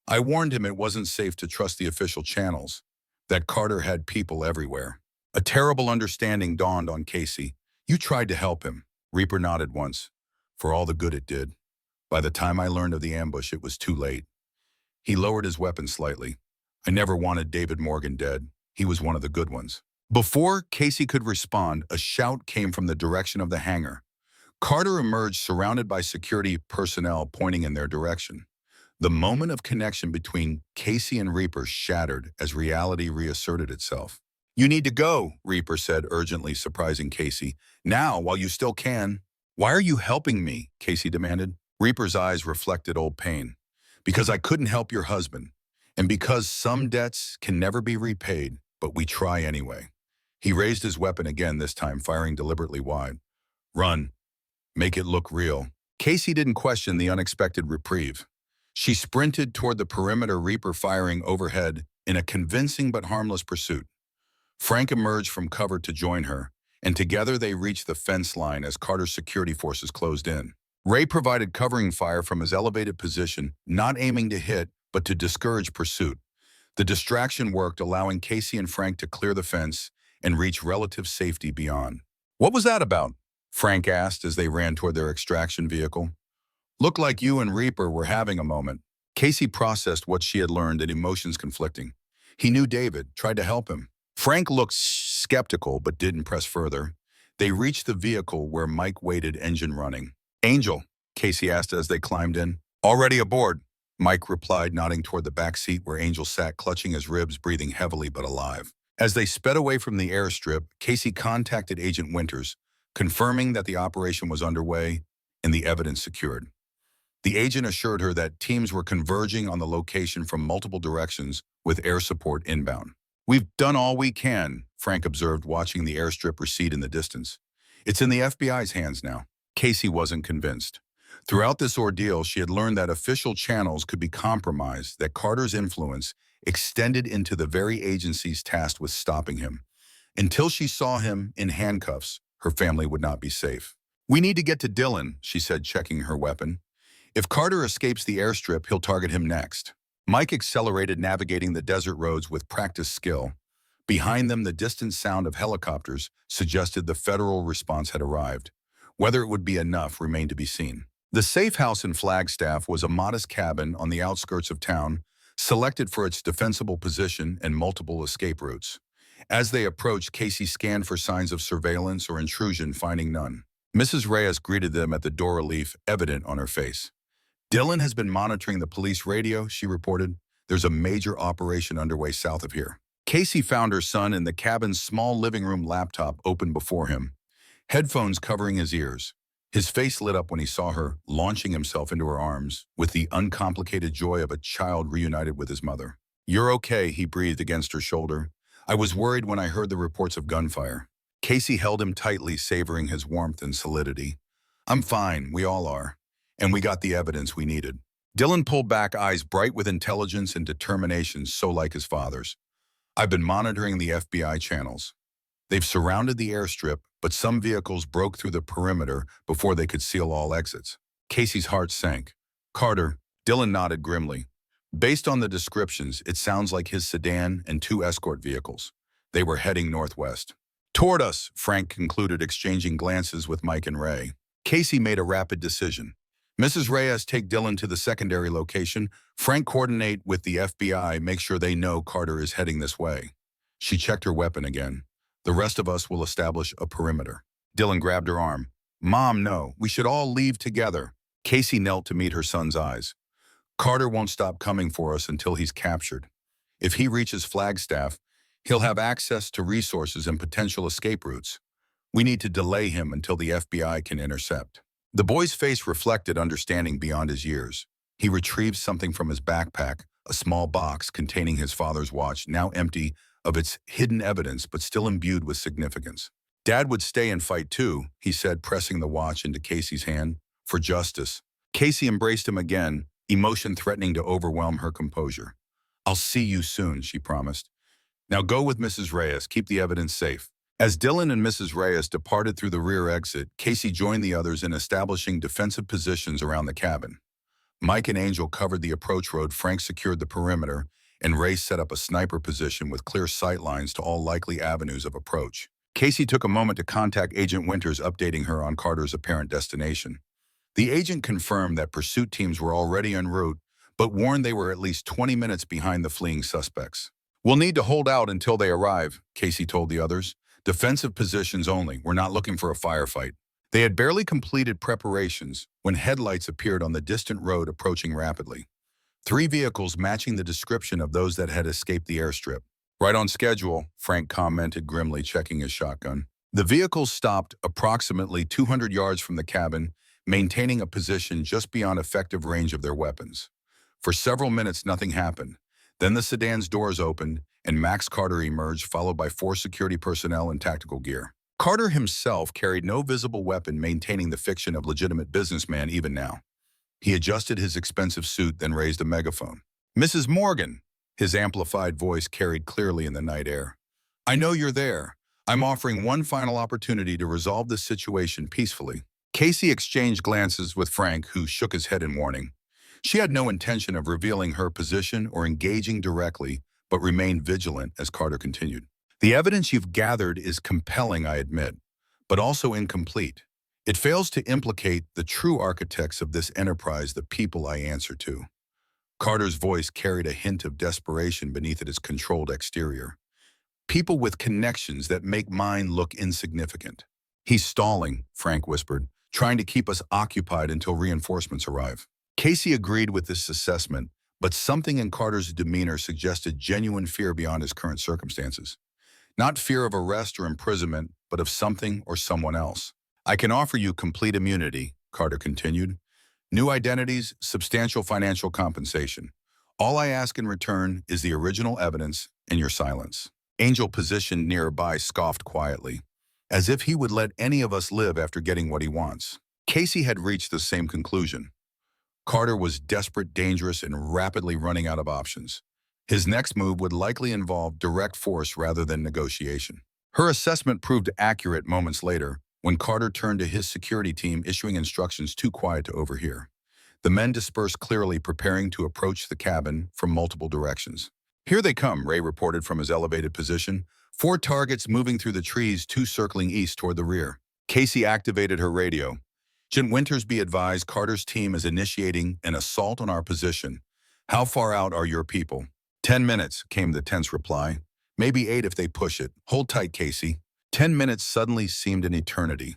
"I warned him it wasn't safe to trust the official channels, that Carter had people everywhere." A terrible understanding dawned on Casey. "You tried to help him." Reaper nodded once, for all the good it did. "By the time I learned of the ambush, it was too late." He lowered his weapon slightly. "I never wanted David Morgan dead. He was one of the good ones." Before Casey could respond, a shout came from the direction of the hangar. Carter emerged, surrounded by security personnel pointing in their direction. The moment of connection between Casey and Reaper shattered as reality reasserted itself. "You need to go," Reaper said urgently, surprising Casey. "Now, while you still can." "Why are you helping me?" Casey demanded. Reaper's eyes reflected old pain. "Because I couldn't help your husband, and because some debts can never be repaid, but we try anyway." He raised his weapon again, this time firing deliberately wide. "Run. Make it look real." Casey didn't question the unexpected reprieve. She sprinted toward the perimeter, Reaper firing overhead in a convincing but harmless pursuit. Frank emerged from cover to join her, and together they reached the fence line as Carter's security forces closed in. Ray provided covering fire from his elevated position, not aiming to hit, but to discourage pursuit. The distraction worked, allowing Casey and Frank to clear the fence and reach relative safety beyond. "What was that about?" Frank asked as they ran toward their extraction vehicle. "Looked like you and Reaper were having a moment." Casey processed what she had learned and emotions conflicting. He knew David, tried to help him. Frank looked skeptical but didn't press further. They reached the vehicle where Mike waited, engine running. "Angel?" Casey asked as they climbed in. "Already aboard," Mike replied, nodding toward the back seat where Angel sat, clutching his ribs, breathing heavily but alive. As they sped away from the airstrip, Casey contacted Agent Winters, confirming that the operation was underway and the evidence secured. The agent assured her that teams were converging on the location from multiple directions with air support inbound. "We've done all we can," Frank observed, watching the airstrip recede in the distance. "It's in the FBI's hands now." Casey wasn't convinced. Throughout this ordeal, she had learned that official channels could be compromised, that Carter's influence extended into the very agencies tasked with stopping him. Until she saw him in handcuffs, her family would not be safe. "We need to get to Dylan," she said, checking her weapon. "If Carter escapes the airstrip, he'll target him next." Mike accelerated, navigating the desert roads with practiced skill. Behind them, the distant sound of helicopters suggested the federal response had arrived. Whether it would be enough remained to be seen. The safe house in Flagstaff was a modest cabin on the outskirts of town, selected for its defensible position and multiple escape routes. As they approached, Casey scanned for signs of surveillance or intrusion, finding none. Mrs. Reyes greeted them at the door, relief evident on her face. "Dylan has been monitoring the police radio," she reported. "There's a major operation underway south of here." Casey found her son in the cabin's small living room laptop open before him, headphones covering his ears. His face lit up when he saw her, launching himself into her arms with the uncomplicated joy of a child reunited with his mother. "You're okay," he breathed against her shoulder. "I was worried when I heard the reports of gunfire." Casey held him tightly, savoring his warmth and solidity. "I'm fine, we all are. And we got the evidence we needed." Dylan pulled back, eyes bright with intelligence and determination so like his father's. "I've been monitoring the FBI channels. They've surrounded the airstrip, but some vehicles broke through the perimeter before they could seal all exits." Casey's heart sank. "Carter," Dylan nodded grimly. "Based on the descriptions, it sounds like his sedan and 2 escort vehicles. They were heading northwest." "Toward us," Frank concluded, exchanging glances with Mike and Ray. Casey made a rapid decision. "Mrs. Reyes, take Dylan to the secondary location. Frank, coordinate with the FBI, make sure they know Carter is heading this way." She checked her weapon again. "The rest of us will establish a perimeter." Dylan grabbed her arm. "Mom, no, we should all leave together." Casey knelt to meet her son's eyes. "Carter won't stop coming for us until he's captured. If he reaches Flagstaff, he'll have access to resources and potential escape routes. We need to delay him until the FBI can intercept." The boy's face reflected understanding beyond his years. He retrieved something from his backpack, a small box containing his father's watch, now empty of its hidden evidence but still imbued with significance. "Dad would stay and fight too," he said, pressing the watch into Casey's hand. "For justice." Casey embraced him again, emotion threatening to overwhelm her composure. "I'll see you soon," she promised. "Now go with Mrs. Reyes. Keep the evidence safe." As Dylan and Mrs. Reyes departed through the rear exit, Casey joined the others in establishing defensive positions around the cabin. Mike and Angel covered the approach road, Frank secured the perimeter, and Ray set up a sniper position with clear sight lines to all likely avenues of approach. Casey took a moment to contact Agent Winters, updating her on Carter's apparent destination. The agent confirmed that pursuit teams were already en route, but warned they were at least 20 minutes behind the fleeing suspects. "We'll need to hold out until they arrive," Casey told the others. "Defensive positions only. We're not looking for a firefight." They had barely completed preparations when headlights appeared on the distant road, approaching rapidly. 3 vehicles matching the description of those that had escaped the airstrip. "Right on schedule," Frank commented grimly, checking his shotgun. The vehicles stopped approximately 200 yards from the cabin, maintaining a position just beyond effective range of their weapons. For several minutes, nothing happened. Then the sedan's doors opened, and Max Carter emerged, followed by 4 security personnel in tactical gear. Carter himself carried no visible weapon, maintaining the fiction of legitimate businessman even now. He adjusted his expensive suit, then raised a megaphone. "Mrs. Morgan," his amplified voice carried clearly in the night air. "I know you're there. I'm offering one final opportunity to resolve this situation peacefully." Casey exchanged glances with Frank, who shook his head in warning. She had no intention of revealing her position or engaging directly, but remained vigilant as Carter continued. "The evidence you've gathered is compelling, I admit, but also incomplete. It fails to implicate the true architects of this enterprise, the people I answer to." Carter's voice carried a hint of desperation beneath its controlled exterior. "People with connections that make mine look insignificant." "He's stalling," Frank whispered, "trying to keep us occupied until reinforcements arrive." Casey agreed with this assessment, but something in Carter's demeanor suggested genuine fear beyond his current circumstances. Not fear of arrest or imprisonment, but of something or someone else. "I can offer you complete immunity," Carter continued. "New identities, substantial financial compensation. All I ask in return is the original evidence and your silence." Angel, positioned nearby, scoffed quietly, as if he would let any of us live after getting what he wants. Casey had reached the same conclusion. Carter was desperate, dangerous, and rapidly running out of options. His next move would likely involve direct force rather than negotiation. Her assessment proved accurate moments later, when Carter turned to his security team, issuing instructions too quiet to overhear. The men dispersed clearly, preparing to approach the cabin from multiple directions. "Here they come," Ray reported from his elevated position. 4 targets moving through the trees, 2 circling east toward the rear. Casey activated her radio. "Agent Winters, be advised, Carter's team is initiating an assault on our position. How far out are your people?" 10 minutes, came the tense reply. "Maybe 8 if they push it. Hold tight, Casey." 10 minutes suddenly seemed an eternity.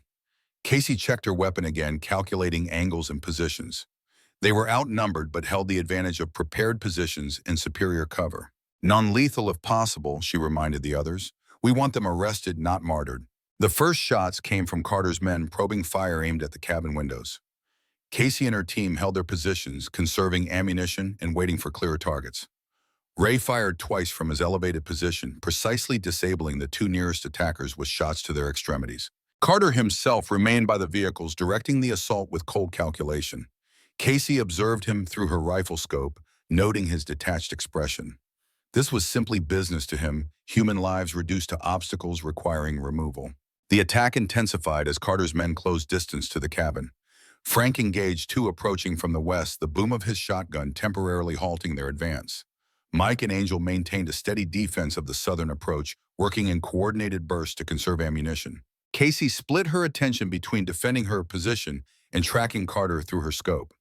Casey checked her weapon again, calculating angles and positions. They were outnumbered but held the advantage of prepared positions and superior cover. Non-lethal if possible, she reminded the others. We want them arrested, not martyred. The first shots came from Carter's men probing fire aimed at the cabin windows. Casey and her team held their positions, conserving ammunition and waiting for clearer targets. Ray fired twice from his elevated position, precisely disabling the two nearest attackers with shots to their extremities. Carter himself remained by the vehicles, directing the assault with cold calculation. Casey observed him through her rifle scope, noting his detached expression. This was simply business to him, human lives reduced to obstacles requiring removal. The attack intensified as Carter's men closed distance to the cabin. Frank engaged two approaching from the west, the boom of his shotgun temporarily halting their advance. Mike and Angel maintained a steady defense of the southern approach, working in coordinated bursts to conserve ammunition. Casey split her attention between defending her position and tracking Carter through her scope.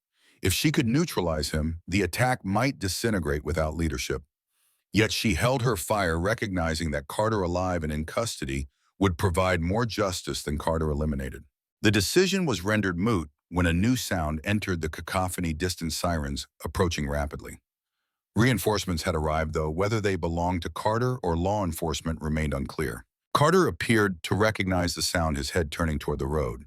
If she could neutralize him, the attack might disintegrate without leadership. Yet she held her fire, recognizing that Carter alive and in custody would provide more justice than Carter eliminated. The decision was rendered moot when a new sound entered the cacophony, distant sirens approaching rapidly. Reinforcements had arrived, though whether they belonged to Carter or law enforcement remained unclear. Carter appeared to recognize the sound, his head turning toward the road.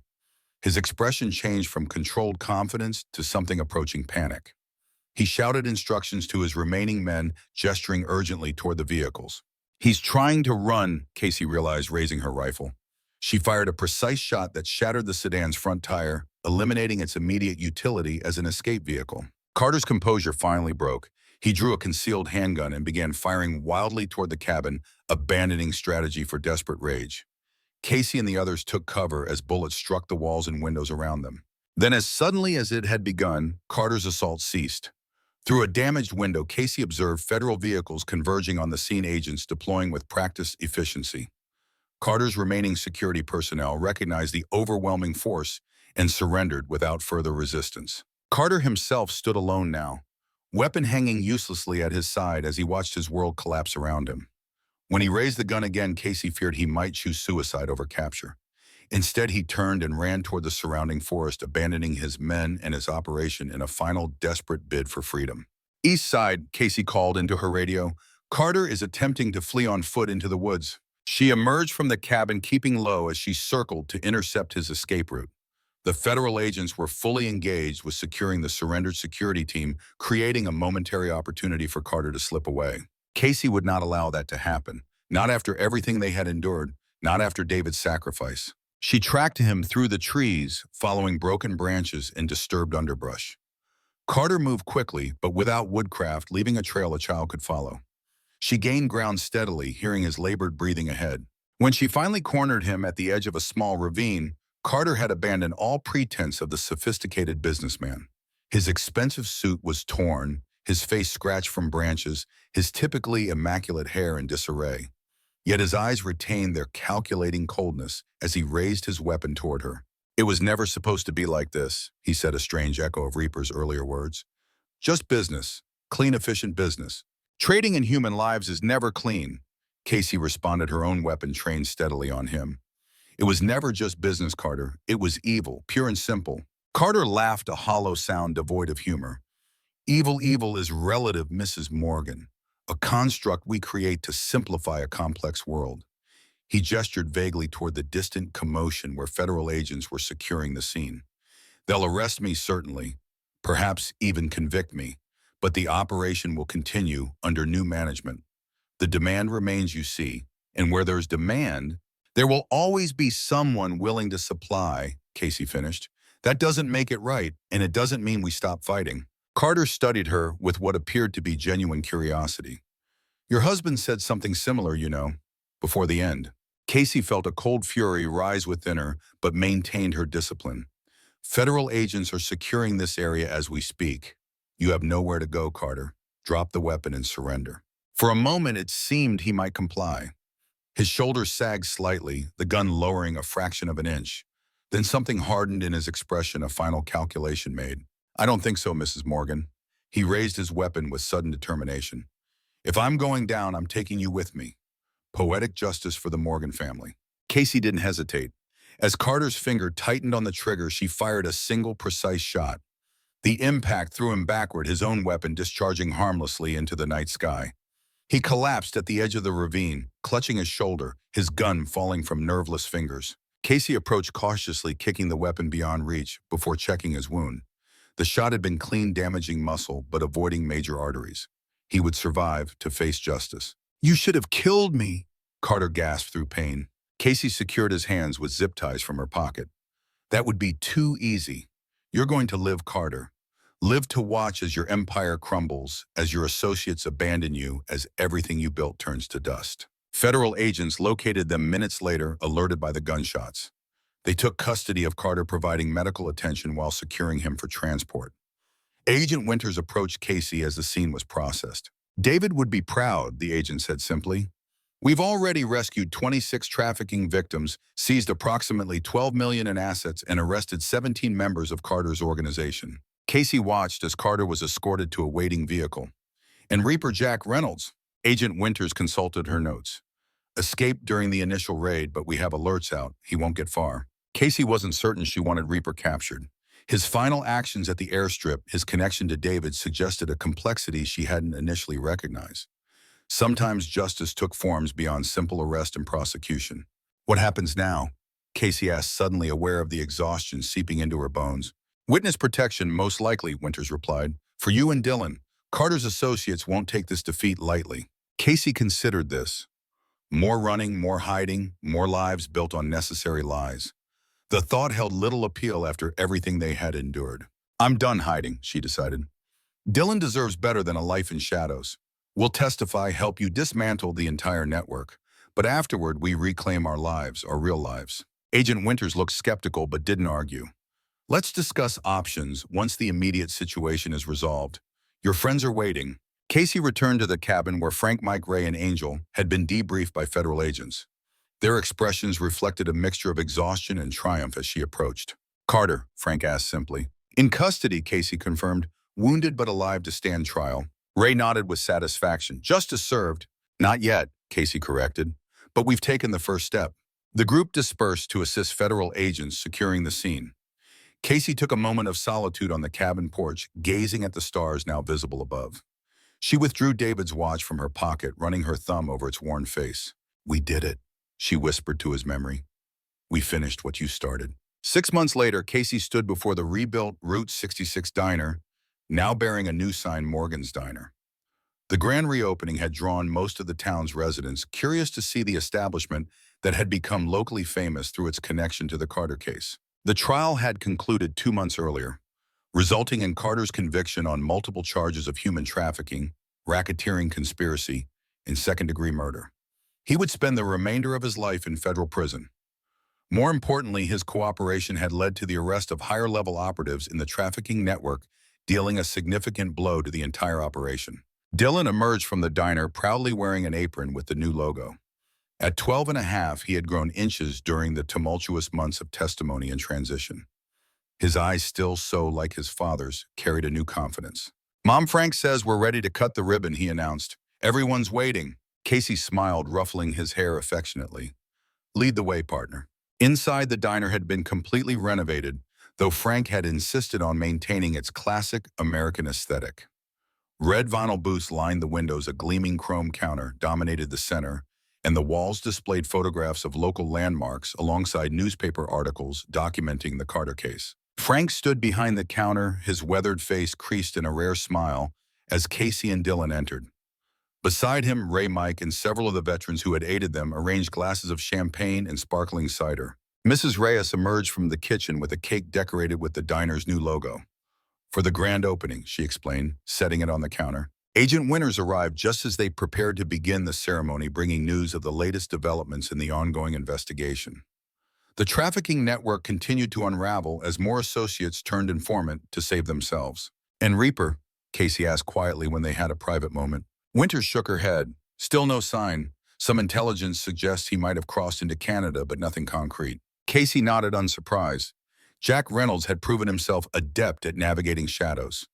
His expression changed from controlled confidence to something approaching panic. He shouted instructions to his remaining men, gesturing urgently toward the vehicles. He's trying to run, Casey realized, raising her rifle. She fired a precise shot that shattered the sedan's front tire, eliminating its immediate utility as an escape vehicle. Carter's composure finally broke. He drew a concealed handgun and began firing wildly toward the cabin, abandoning strategy for desperate rage. Casey and the others took cover as bullets struck the walls and windows around them. Then, as suddenly as it had begun, Carter's assault ceased. Through a damaged window, Casey observed federal vehicles converging on the scene, agents deploying with practiced efficiency. Carter's remaining security personnel recognized the overwhelming force and surrendered without further resistance. Carter himself stood alone now, weapon hanging uselessly at his side as he watched his world collapse around him. When he raised the gun again, Casey feared he might choose suicide over capture. Instead, he turned and ran toward the surrounding forest, abandoning his men and his operation in a final desperate bid for freedom. "East side," Casey called into her radio. "Carter is attempting to flee on foot into the woods." She emerged from the cabin, keeping low as she circled to intercept his escape route. The federal agents were fully engaged with securing the surrendered security team, creating a momentary opportunity for Carter to slip away. Casey would not allow that to happen, not after everything they had endured, not after David's sacrifice. She tracked him through the trees, following broken branches and disturbed underbrush. Carter moved quickly, but without woodcraft, leaving a trail a child could follow. She gained ground steadily, hearing his labored breathing ahead. When she finally cornered him at the edge of a small ravine, Carter had abandoned all pretense of the sophisticated businessman. His expensive suit was torn, his face scratched from branches, his typically immaculate hair in disarray. Yet his eyes retained their calculating coldness as he raised his weapon toward her. "It was never supposed to be like this," he said, a strange echo of Reaper's earlier words. "Just business. Clean, efficient business. Trading in human lives is never clean." Casey responded, her own weapon trained steadily on him. "It was never just business, Carter. It was evil, pure and simple." Carter laughed, a hollow sound devoid of humor. Evil is relative, Mrs. Morgan. A construct we create to simplify a complex world." He gestured vaguely toward the distant commotion where federal agents were securing the scene. "They'll arrest me, certainly, perhaps even convict me, but the operation will continue under new management. The demand remains, you see, and where there's demand, there will always be someone willing to supply," Casey finished. "That doesn't make it right, and it doesn't mean we stop fighting." Carter studied her with what appeared to be genuine curiosity. "Your husband said something similar, you know, before the end." Casey felt a cold fury rise within her, but maintained her discipline. "Federal agents are securing this area as we speak. You have nowhere to go, Carter. Drop the weapon and surrender." For a moment, it seemed he might comply. His shoulders sagged slightly, the gun lowering a fraction of an inch. Then something hardened in his expression, a final calculation made. "I don't think so, Mrs. Morgan." He raised his weapon with sudden determination. "If I'm going down, I'm taking you with me. Poetic justice for the Morgan family." Casey didn't hesitate. As Carter's finger tightened on the trigger, she fired a single precise shot. The impact threw him backward, his own weapon discharging harmlessly into the night sky. He collapsed at the edge of the ravine, clutching his shoulder, his gun falling from nerveless fingers. Casey approached cautiously, kicking the weapon beyond reach before checking his wound. The shot had been clean, damaging muscle, but avoiding major arteries. He would survive to face justice. "You should have killed me," Carter gasped through pain. Casey secured his hands with zip ties from her pocket. "That would be too easy. You're going to live, Carter. Live to watch as your empire crumbles, as your associates abandon you, as everything you built turns to dust." Federal agents located them minutes later, alerted by the gunshots. They took custody of Carter, providing medical attention while securing him for transport. Agent Winters approached Casey as the scene was processed. "David would be proud," the agent said simply. "We've already rescued 26 trafficking victims, seized approximately $12 million in assets, and arrested 17 members of Carter's organization." Casey watched as Carter was escorted to a waiting vehicle. "And Reaper Jack Reynolds," Agent Winters consulted her notes. "Escaped during the initial raid, but we have alerts out. He won't get far." Casey wasn't certain she wanted Reaper captured. His final actions at the airstrip, his connection to David, suggested a complexity she hadn't initially recognized. Sometimes justice took forms beyond simple arrest and prosecution. "What happens now?" Casey asked, suddenly aware of the exhaustion seeping into her bones. "Witness protection, most likely," Winters replied. "For you and Dylan. Carter's associates won't take this defeat lightly." Casey considered this. More running, more hiding, more lives built on necessary lies. The thought held little appeal after everything they had endured. "I'm done hiding," she decided. "Dylan deserves better than a life in shadows. We'll testify, help you dismantle the entire network. But afterward, we reclaim our lives, our real lives." Agent Winters looked skeptical but didn't argue. "Let's discuss options once the immediate situation is resolved. Your friends are waiting." Casey returned to the cabin where Frank, Mike, Ray, and Angel had been debriefed by federal agents. Their expressions reflected a mixture of exhaustion and triumph as she approached. "Carter," Frank asked simply. "In custody," Casey confirmed, "wounded but alive to stand trial." Ray nodded with satisfaction. "Justice served." "Not yet," Casey corrected, "but we've taken the first step." The group dispersed to assist federal agents securing the scene. Casey took a moment of solitude on the cabin porch, gazing at the stars now visible above. She withdrew David's watch from her pocket, running her thumb over its worn face. "We did it," she whispered to his memory. "We finished what you started." 6 months later, Casey stood before the rebuilt Route 66 diner, now bearing a new sign, Morgan's Diner. The grand reopening had drawn most of the town's residents, curious to see the establishment that had become locally famous through its connection to the Carter case. The trial had concluded 2 months earlier, resulting in Carter's conviction on multiple charges of human trafficking, racketeering, conspiracy, and second-degree murder. He would spend the remainder of his life in federal prison. More importantly, his cooperation had led to the arrest of higher-level operatives in the trafficking network, dealing a significant blow to the entire operation. Dylan emerged from the diner proudly wearing an apron with the new logo. At 12 and a half, he had grown inches during the tumultuous months of testimony and transition. His eyes, still so like his father's, carried a new confidence. "Mom, Frank says we're ready to cut the ribbon," he announced. "Everyone's waiting." Casey smiled, ruffling his hair affectionately. "Lead the way, partner." Inside, the diner had been completely renovated, though Frank had insisted on maintaining its classic American aesthetic. Red vinyl booths lined the windows, a gleaming chrome counter dominated the center, and the walls displayed photographs of local landmarks alongside newspaper articles documenting the Carter case. Frank stood behind the counter, his weathered face creased in a rare smile, as Casey and Dylan entered. Beside him, Ray, Mike, and several of the veterans who had aided them arranged glasses of champagne and sparkling cider. Mrs. Reyes emerged from the kitchen with a cake decorated with the diner's new logo. "For the grand opening," she explained, setting it on the counter. Agent Winters arrived just as they prepared to begin the ceremony, bringing news of the latest developments in the ongoing investigation. The trafficking network continued to unravel as more associates turned informant to save themselves. "And Reaper?" Casey asked quietly when they had a private moment. Winters shook her head. "Still no sign. Some intelligence suggests he might have crossed into Canada, but nothing concrete." Casey nodded, unsurprised. Jack Reynolds had proven himself adept at navigating shadows.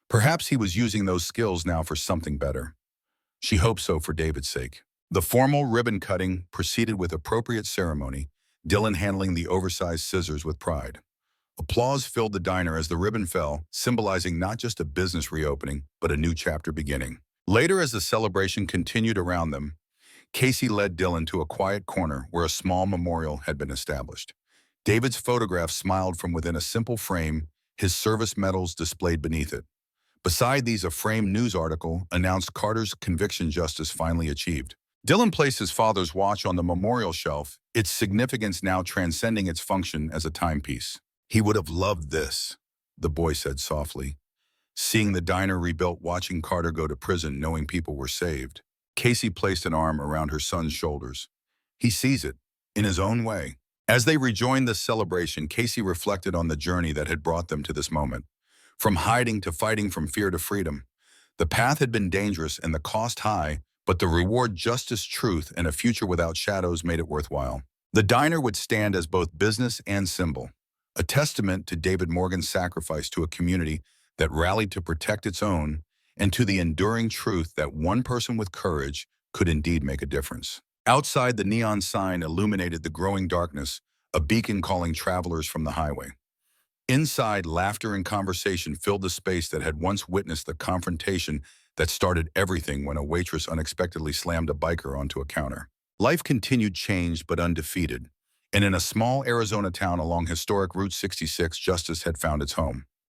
Perhaps he was using those skills now for something better. She hoped so for David's sake. The formal ribbon cutting proceeded with appropriate ceremony, Dylan handling the oversized scissors with pride. Applause filled the diner as the ribbon fell, symbolizing not just a business reopening, but a new chapter beginning. Later, as the celebration continued around them, Casey led Dylan to a quiet corner where a small memorial had been established. David's photograph smiled from within a simple frame, his service medals displayed beneath it. Beside these, a framed news article announced Carter's conviction justice finally achieved. Dylan placed his father's watch on the memorial shelf, its significance now transcending its function as a timepiece. "He would have loved this," the boy said softly. Seeing the diner rebuilt, watching Carter go to prison, knowing people were saved. Casey placed an arm around her son's shoulders. "He sees it, in his own way." As they rejoined the celebration, Casey reflected on the journey that had brought them to this moment. From hiding to fighting, from fear to freedom. The path had been dangerous and the cost high, but the reward, justice, truth, and a future without shadows made it worthwhile. The diner would stand as both business and symbol, a testament to David Morgan's sacrifice to a community that rallied to protect its own, and to the enduring truth that one person with courage could indeed make a difference. Outside, the neon sign illuminated the growing darkness, a beacon calling travelers from the highway. Inside, laughter and conversation filled the space that had once witnessed the confrontation that started everything when a waitress unexpectedly slammed a biker onto a counter. Life continued, changed but undefeated, and in a small Arizona town along historic Route 66, justice had found its home.